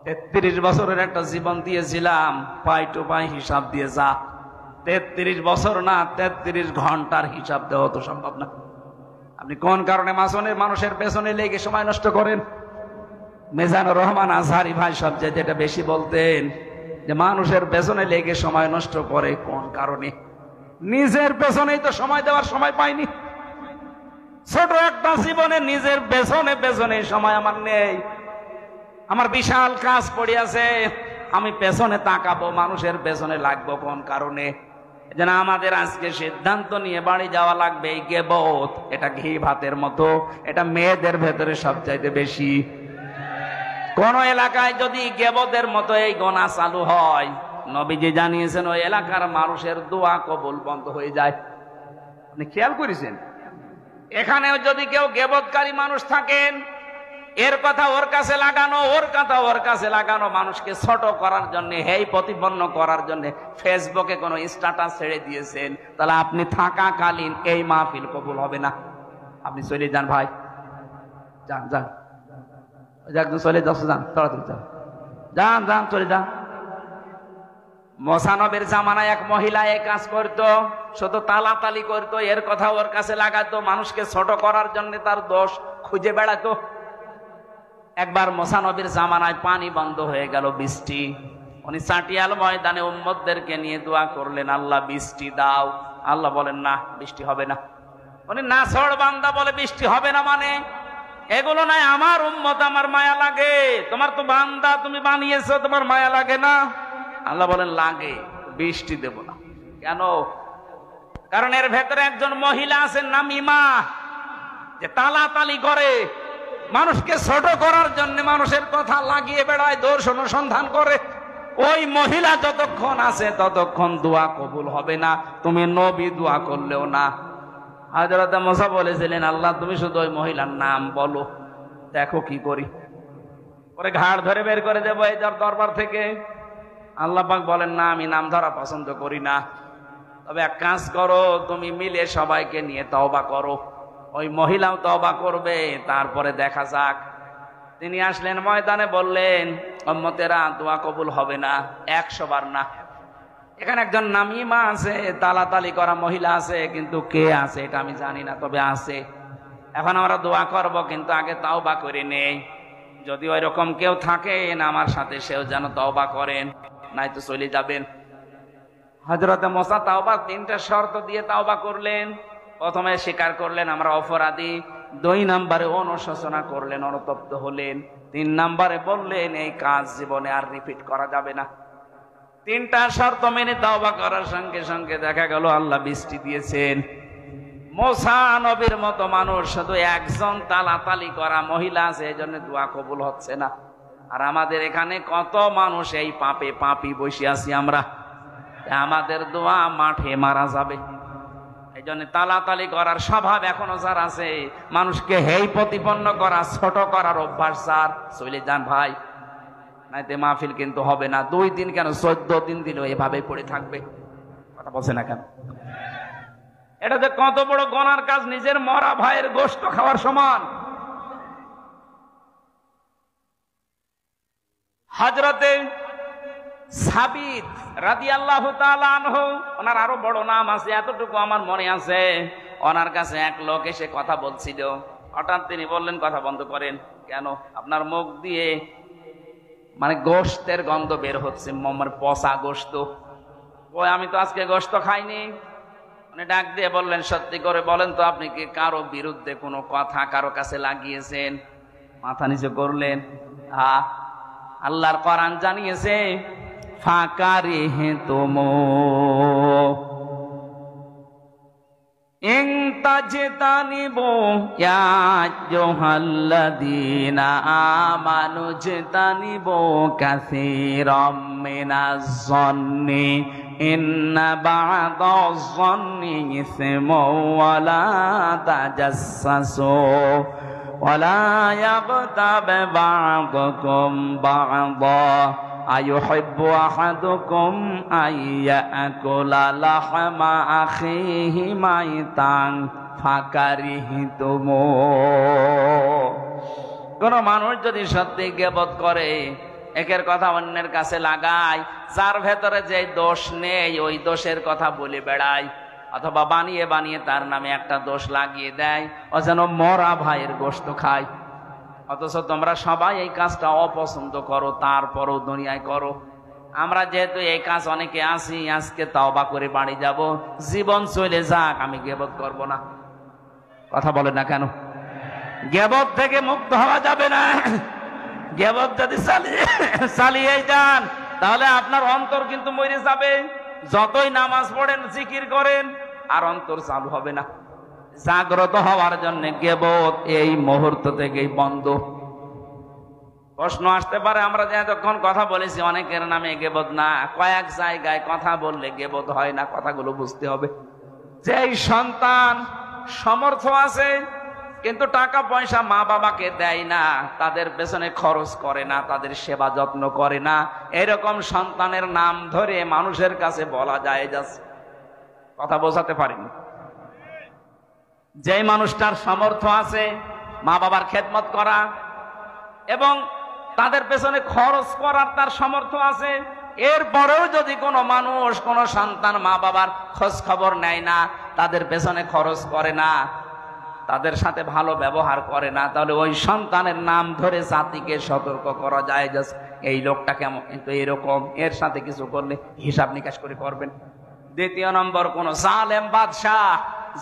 [SPEAKER 1] 33 বছরের একটা জীবন দিয়েছিলাম, পাই টু পাই হিসাব দিয়ে যা। 33 বছর না, 33 ঘন্টার হিসাব দেওয়া তো সম্ভব না। আপনি কোন কারণে মানুষের পেছনে লেগে সময় নষ্ট করেন? মিজানুর রহমান আজহারি ভাই সবচেয়ে যেটা বেশি বলতেন, যে মানুষের পেছনে লেগে সময় নষ্ট করে কোন কারণে? নিজের পেছনেই তো সময় দেওয়ার সময় পাইনি। ছোট একটা জীবনে নিজের পেছনে পেছনে সময় আমার নেই। আমার বিশাল কাজ পড়ে আছে, আমি পেছনে তাকাবো, মানুষের পেছনে লাগবো কোন কারণে? যেন আমাদের আজকে সিদ্ধান্ত নিয়ে বাড়ি যাওয়া লাগবে। এই গীবত, এটা ঘি ভাতের মতো, এটা মেয়েদের ভেতরে সবচাইতে বেশি। কোন এলাকায় যদি গীবতের মতো এই গোনা চালু হয়, নবীজি জানিয়েছেন ওই এলাকার মানুষের দোয়া কবুল বন্ধ হয়ে যায়। আপনি খেয়াল করেছেন? এখানেও যদি কেউ গীবতকারী মানুষ থাকেন, এর কথা ওর কাছে লাগানো, ওর কথা ওর কাছে লাগানো, মানুষকে ছোট করার জন্য, হেই প্রতিপন্ন করার জন্য ফেসবুকে কোনো স্ট্যাটাস ছেড়ে দিয়েছেন, তাহলে আপনি থাকাকালীন এই মাহফিল কবুল হবে না। আপনি চলে যান ভাই, যান যান, একদম চলে যাচ্ছে, যান তাড়াতাড়ি যান, যান যান চলে যান। মোসানবের জামানায় এক মহিলা এই কাজ করতো, শুধু তালাতালি করতো, এর কথা ওর কাছে লাগাতো, মানুষকে ছোট করার জন্য তার দোষ খুঁজে বেড়াতো। একবার মোসানবীর জামানায় পানি বন্ধ হয়ে গেল, বৃষ্টি। উনি চাটিয়াল ময়দানে উম্মতদেরকে নিয়ে দোয়া করলেন, আল্লাহ বৃষ্টি দাও। আল্লাহ বলেন না, বৃষ্টি হবে না। উনি নাছড় বান্দা বলে বৃষ্টি হবে না মানে? এগুলো নাই, আমার উম্মত, আমার মায়া লাগে। তোমার তো বান্দা, তুমি বানিয়েছো, তোমার মায়া লাগে না? আল্লাহ বলেন লাগে, বৃষ্টি দেব না। কেন? কারণ এর ভেতরে একজন মহিলা আছেন নামিমা, যে তালাতালি করে, মানুষকে ছোট করার জন্য মানুষের কথা লাগিয়ে বেড়ায়, দোষ অনুসন্ধান করে। ওই মহিলা যতক্ষণ আছে ততক্ষণ দোয়া কবুল হবে না, তুমি নবী দোয়া করলেও না। হযরত মুসা বলেছিলেন, আল্লাহ তুমি শুধু ওই মহিলার নাম বলো, দেখো কি করি। পরে ঘাড় ধরে বের করে দেবো এই দরবার থেকে। আল্লাহ পাক বলেন, না, আমি নাম ধরা পছন্দ করি না, তবে এক কাজ করো, তুমি মিলে সবাইকে নিয়ে তওবা করো। ওই মহিলাও তওবা করবে, তারপরে দেখা যাক। তিনি আসলেন ময়দানে, বললেন, উম্মতেরা দোয়া কবুল হবে না 100 বার না। এখানে একজন নামিমা আছে, তালাতালি করা মহিলা আছে, কিন্তু কে আছে এটা আমি জানি না, তবে আছে। এখন আমরা দোয়া করব, কিন্তু আগে তওবা করে নেই। যদি ওই রকম কেউ থাকেন আমার সাথে, সেও যেন তওবা করেন, নাই তো চলে যাবেন। হযরত মুসা তওবার 3টা শর্ত দিয়ে তওবা করলেন। প্রথমে স্বীকার করলেন আমরা অপরাধী, 2 নম্বরে অনুশোচনা করলেন, অনুতপ্ত হলেন, 3 নম্বরে বললেন এই কাজ জীবনে আর রিপিট করা যাবে না। 3টা শর্ত মেনে তওবা করার সঙ্গে সঙ্গে দেখা গেল আল্লাহ বৃষ্টি দিয়েছেন। মুসা নবীর মতো মানুষ, শুধু একজন তালাতালি করা মহিলা আছে, এই জন্য দোয়া কবুল হচ্ছে না। আর আমাদের এখানে কত মানুষ এই পাপে পাপি বসে আছি আমরা, আমাদের দোয়া মাঠে মারা যাবে। এই জন্য তালাতালি করার স্বভাব এখনো যার আছে, মানুষকে হেই প্রতিপন্ন করা, ছোট করার অভ্যাস যার, চলে যান ভাই, নাইতে মাহফিল কিন্তু হবে না। 2 দিন কেন, 14 দিন দিলেও এভাবে পড়ে থাকবে। কথা বলছে না কেন? এটা যে কত বড় গুনার কাজ, নিজের মরা ভাইয়ের গোশত খাওয়ার সমান। হযরতে সাবিত রাদিয়াল্লাহু তাআলা আনহু, ওনার আরো বড় নাম আছে, এতটুকু আমার মনে আছে। ওনার কাছে এক লোক এসে কথা বলছিল, হঠাৎ তিনি বললেন, কথা বন্ধ করেন। কেন? আপনার মুখ দিয়ে মানে গোশতের গন্ধ বের হচ্ছে, পচা গোশত। ওই আমি তো আজকে গোশত খাইনি। উনি ডাক দিয়ে বললেন, সত্যি করে বলেন তো, আপনি কি কারো বিরুদ্ধে কোনো কথা কারো কাছে লাগিয়েছেন? মাথা নিচু করলেন। আল্লাহর কোরআন জানিয়েছে, ফাকারিহতুমু ইন তাজতানিবু ইয়া আইয়ুহাল্লাযীনা আমানু জতানিবু কাসীরাম মিনাজ-যন্নি ইন্না বা'দাজ-যন্নি ইসমুন ওয়া লা তাজাসসাসু ওয়া লা ইয়াগতাব বা'দুকুম বা'দা আইয়ুহিব্বু আহাদুকুম আইয়াকুলা লাহমা আখিহি মাইতান ফাকারিহতুমু। কোন মানুষ যদি সত্যি গীবত করে, একের কথা অন্যের কাছে লাগায়, যার ভেতরে যে দোষ নেই ওই দোষের কথা বলে বেড়ায়, অথবা বানিয়ে বানিয়ে তার নামে একটা দোষ লাগিয়ে দেয়, ও যেন মরা ভাইয়ের গোশত খায়। অথচ তোমরা সবাই এই কাজটা অপছন্দ করো, তারপরও দুনিয়ায় করো। আমরা যেহেতু এই কাজ অনেকে আসি, আজকে তওবা করে বাড়ি যাব, জীবন চলে যাক, আমি গীবত করব না। কথা বলে না কেন? গীবত থেকে মুক্ত হওয়া যাবে না। গীবত যদি চালিয়ে যান, তাহলে আপনার অন্তর কিন্তু মরে যাবে। যতই নামাজ পড়েন, জিকির করেন, আর অন্তর চালু হবে না। জাগ্রত হওয়ার জন্য গীবত এই মুহূর্ত থেকেই বন্ধ। প্রশ্ন আসতে পারে, আমরা যে এতক্ষণ কথা বলেছি অনেকের নামে গীবত না, কয়েক জায়গায় কথা বললে গীবত হয় না। কথাগুলো বুঝতে হবে। যেই সন্তান সমর্থ আছে কিন্তু টাকা পয়সা মা বাবাকে দেয় না, তাদের পেছনে খরচ করে না, তাদের সেবা যত্ন করে না, এরকম সন্তানের নাম ধরে মানুষের কাছে বলা যায় যাচ্ছে। কথা বোঝাতে পারিনি? যেই মানুষটার সামর্থ্য আছে মা বাবার খেদমত করা এবং তাদের পেছনে খরচ করার তার সামর্থ্য আছে, এরপরেও যদি কোনো মানুষ, কোনো সন্তান মা বাবার খোঁজ খবর নেয় না, তাদের পেছনে খরচ করে না, তাদের সাথে ভালো ব্যবহার করে না, তাহলে ওই সন্তানের নাম ধরে জাতিকে সতর্ক করা যায় যে এই লোকটা কেমন, কিন্তু এরকম, এর সাথে কিছু করলে হিসাব নিকাশ করে করবেন। দ্বিতীয় নম্বর, কোন জালেম বাদশাহ,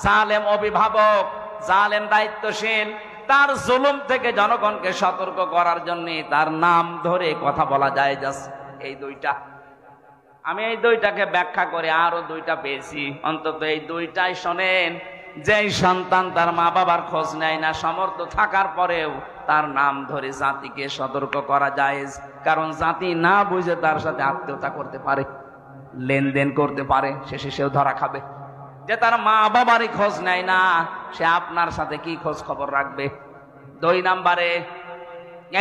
[SPEAKER 1] জালেম অভিভাবক, জালেম দায়িত্বশীল, তার জুলুম থেকে জনগণকে সতর্ক করার জন্য তার নাম ধরে কথা বলা যায় যাচ্ছে। এই দুইটা, আমি এই দুইটাকে ব্যাখ্যা করে আরো দুইটা পেয়েছি, অন্তত এই দুইটাই শোনেন। যেই সন্তান তার মা বাবার খোঁজ নেয় না, সামর্থ্য থাকার পরেও তার নাম ধরে জাতিকে সতর্ক করা যায়, কারণ জাতি না বুঝে তার সাথে আত্মীয়তা করতে পারে, লেনদেন করতে পারে, শেষে সেও ধরা খাবে। যে তার মা বাবারই খোঁজ নেয় না, সে আপনার সাথে কি খোঁজ খবর রাখবে? দুই নম্বরে,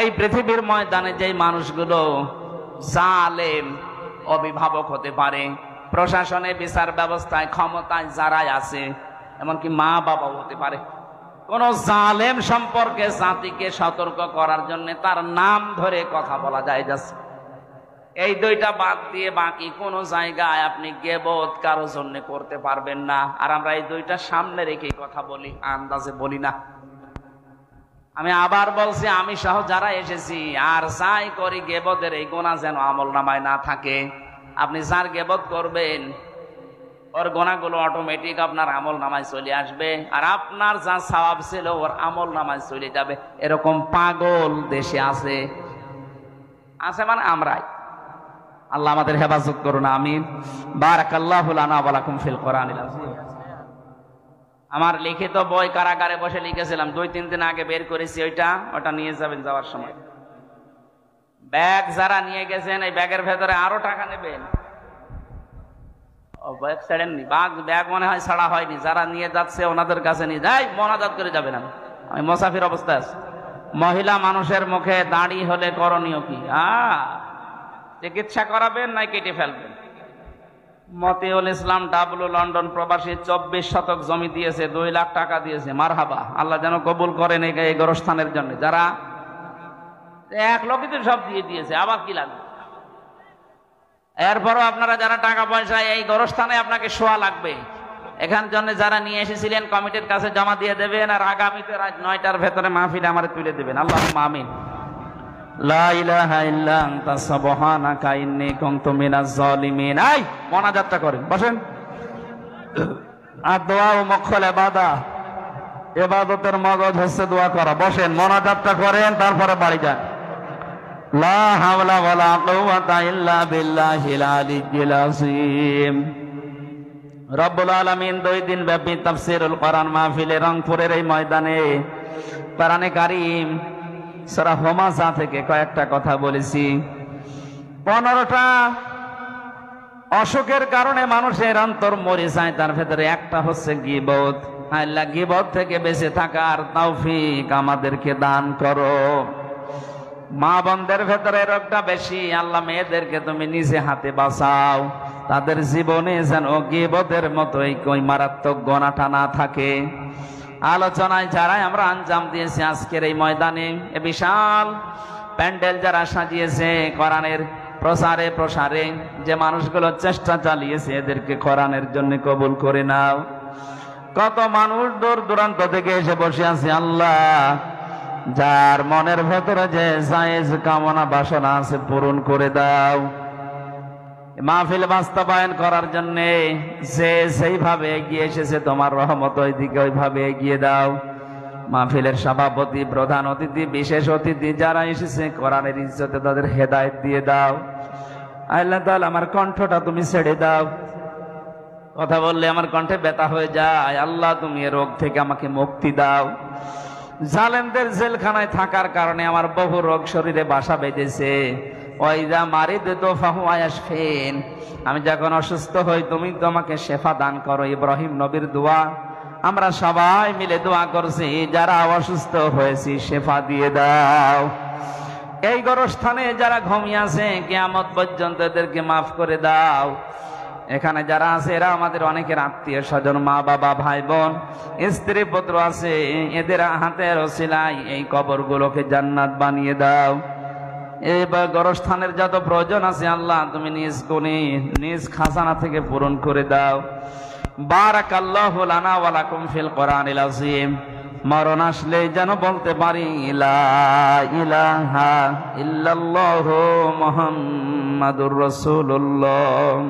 [SPEAKER 1] এই পৃথিবীর ময়দানে যেই মানুষগুলো জালেম অভিভাবক হতে পারে, প্রশাসনে, বিচার ব্যবস্থায়, ক্ষমতায় যারাই আছে, এমনকি মা বাবাও হতে পারে, কোন জালেম সম্পর্কে জাতিকে সতর্ক করার জন্য তার নাম ধরে কথা বলা যায় যাচ্ছে। এই দুইটা বাদ দিয়ে বাকি কোন জায়গায় আপনি গীবত কারো জন্য করতে পারবেন না। আর আমরা এই দুইটা সামনে রেখে কথা বলি, আন্দাজে বলি না। আমি আবার বলছি, আমি সহ যারা এসেছি আর যাই করি, গীবতের এই গুনাহ যেন আমলনামায় না থাকে। আপনি যার গীবত করবেন ওর গুনাহগুলো অটোমেটিক আপনার আমলনামায় চলে আসবে, আর আপনার যা সওয়াব ছিল ওর আমলনামায় চলে যাবে। এরকম পাগল দেশে আছে, আছে মানে আমরাই। আল্লাহ আমাদের হেফাজত করুন, আমিন। বারাকাল্লাহু লানা ওয়া লাকুম ফিল কোরআনিল আযীম। আমার লিখিত বই কারাগারে বসে লিখেছিলাম, 2-3 দিন আগে বের করেছি, ওটা নিয়ে যাবেন যাওয়ার সময়। ব্যাগ যারা নিয়ে গেছেন, এই ব্যাগের ভেতরে আরো টাকা নেবেন। ও ব্যাগ ছাড়েননি, ব্যাগ মনে হয় ছাড়া হয়নি। যারা নিয়ে যাচ্ছে ওনাদের কাছে নিয়ে যাই, মোনাজাত করে যাবেন। আমি মুসাফির অবস্থায় আছি। মহিলা মানুষের মুখে দাড়ি হলে করণীয় কি? চিকিৎসা করাবেন না কেটে ফেলবেন? মতিউল ইসলাম ডাবলু লন্ডন প্রবাসী 24 শতক জমি দিয়েছে, 2 লাখ টাকা দিয়েছে। মারহাবা, আল্লাহ যেন কবুল করেন এই গোরস্থানের জন্য। যারা 1 লক্ষ তো সব দিয়ে দিয়েছে, আবার কি লাগবে? এরপরও আপনারা যারা টাকা পয়সা এই গোরস্থানে আপনাকে শোয়া লাগবে, এখান জন্য যারা নিয়ে এসেছিলেন কমিটির কাছে জমা দিয়ে দেবেন, আর আগামীতে রাত 9টার ভেতরে মাহফিলে আমার তুলে দেবেন। আল্লাহুম্মা আমিন। লা ইলাহা ইল্লা আনতা সুবহানাকা ইন্নী কুনতু মিনাজ জালিমিন। এই মোনাজাতটা করেন, বসেন। আর দোয়া ও মক্খল ইবাদত, ইবাদতের মগজ হচ্ছে দোয়া করা। বসেন, মোনাজাতটা করেন, তারপরে বাড়ি যান। লা হাওলা ওয়ালা কুওয়াতা ইল্লা বিল্লাহিল আলিয়্যিল আযীম। রব্বুল আলামিন 2 দিন ব্যাপী তাফসীরুল কোরআন মাহফিলে রংপুরের এই ময়দানে কোরআনে কারীম সূরা হুমাযা থেকে কয়েকটা কথা বলেছি। 15টা অসুখের কারণে মানুষের অন্তর মরে যায়, তার ভেতরে একটা হচ্ছে গীবত। আল্লাহ গীবত থেকে বেঁচে থাকার তৌফিক আমাদেরকে দান করো। মা বোনদের ভেতরে রোগটা বেশি, আল্লাহ মেয়েদেরকে তুমি নিজে হাতে বাঁচাও, তাদের জীবনে যেন গীবতের মতোই কই মারাত্মক গোনাটা না থাকে। আলোচনায় যারাই আমরা আঞ্জাম দিয়েছি আজকের এই ময়দানে, এ বিশাল প্যান্ডেল যারা সাজিয়েছে কোরআনের প্রসারে প্রসারে, যে মানুষগুলো চেষ্টা চালিয়েছে, এদেরকে কোরআনের জন্য কবুল করে নাও। কত মানুষ দূর দূরান্ত থেকে এসে বসে আছে, আল্লাহ যার মনের ভেতরে যে জায়েজ কামনা বাসনা আছে পূরণ করে দাও। মাহফিল বাস্তবায়ন করার জন্য যে সেইভাবে এগিয়ে এসেছে, তোমার রহমত ওইদিকে ওইভাবে এগিয়ে দাও। মাহফিলের সভাপতি, প্রধান অতিথি, বিশেষ অতিথি যারা এসেছে, কোরআনের ইজ্জতে তাদের হেদায়েত দিয়ে দাও। আল্লাহ তাআলা আমার কণ্ঠটা তুমি ছেড়ে দাও, কথা বললে আমার কণ্ঠে ব্যথা হয়ে যায়। আল্লাহ তুমি এ রোগ থেকে আমাকে মুক্তি দাও। জালেমদের জেলখানায় থাকার কারণে আমার বহু রোগ শরীরে বাসা বেঁধেছে। ওয়াইদা মারিদতু ফাহুয়া ইয়াশফিন, আমি যখন অসুস্থ হই তুমি তো আমাকে শেফা দান করো। ইব্রাহিম নবীর দোয়া আমরা সবাই মিলে দোয়া করছি, যারা অসুস্থ হয়েছি শেফা দিয়ে দাও। এই গোরস্থানে যারা ঘুমিয়ে আছে কিয়ামত পর্যন্ত এদেরকে মাফ করে দাও। এখানে যারা আছে এরা আমাদের অনেকের আত্মীয় স্বজন, মা বাবা, ভাই বোন, স্ত্রী পুত্র আছে, এদের হাতের ওসিলায় এই কবরগুলোকে জান্নাত বানিয়ে দাও। এই গোরস্থানের যত প্রয়োজন আছে আল্লাহ তুমি নিজ গুণে নিজ খাজানা থেকে পূরণ করে দাও। বারাকাল্লাহু লানা ওয়া লাকুম ফিল কোরআনিল আযীম। মরণ আসলে যেন বলতে পারি লা ইলাহা ইল্লাল্লাহু মুহাম্মাদুর রাসূলুল্লাহ।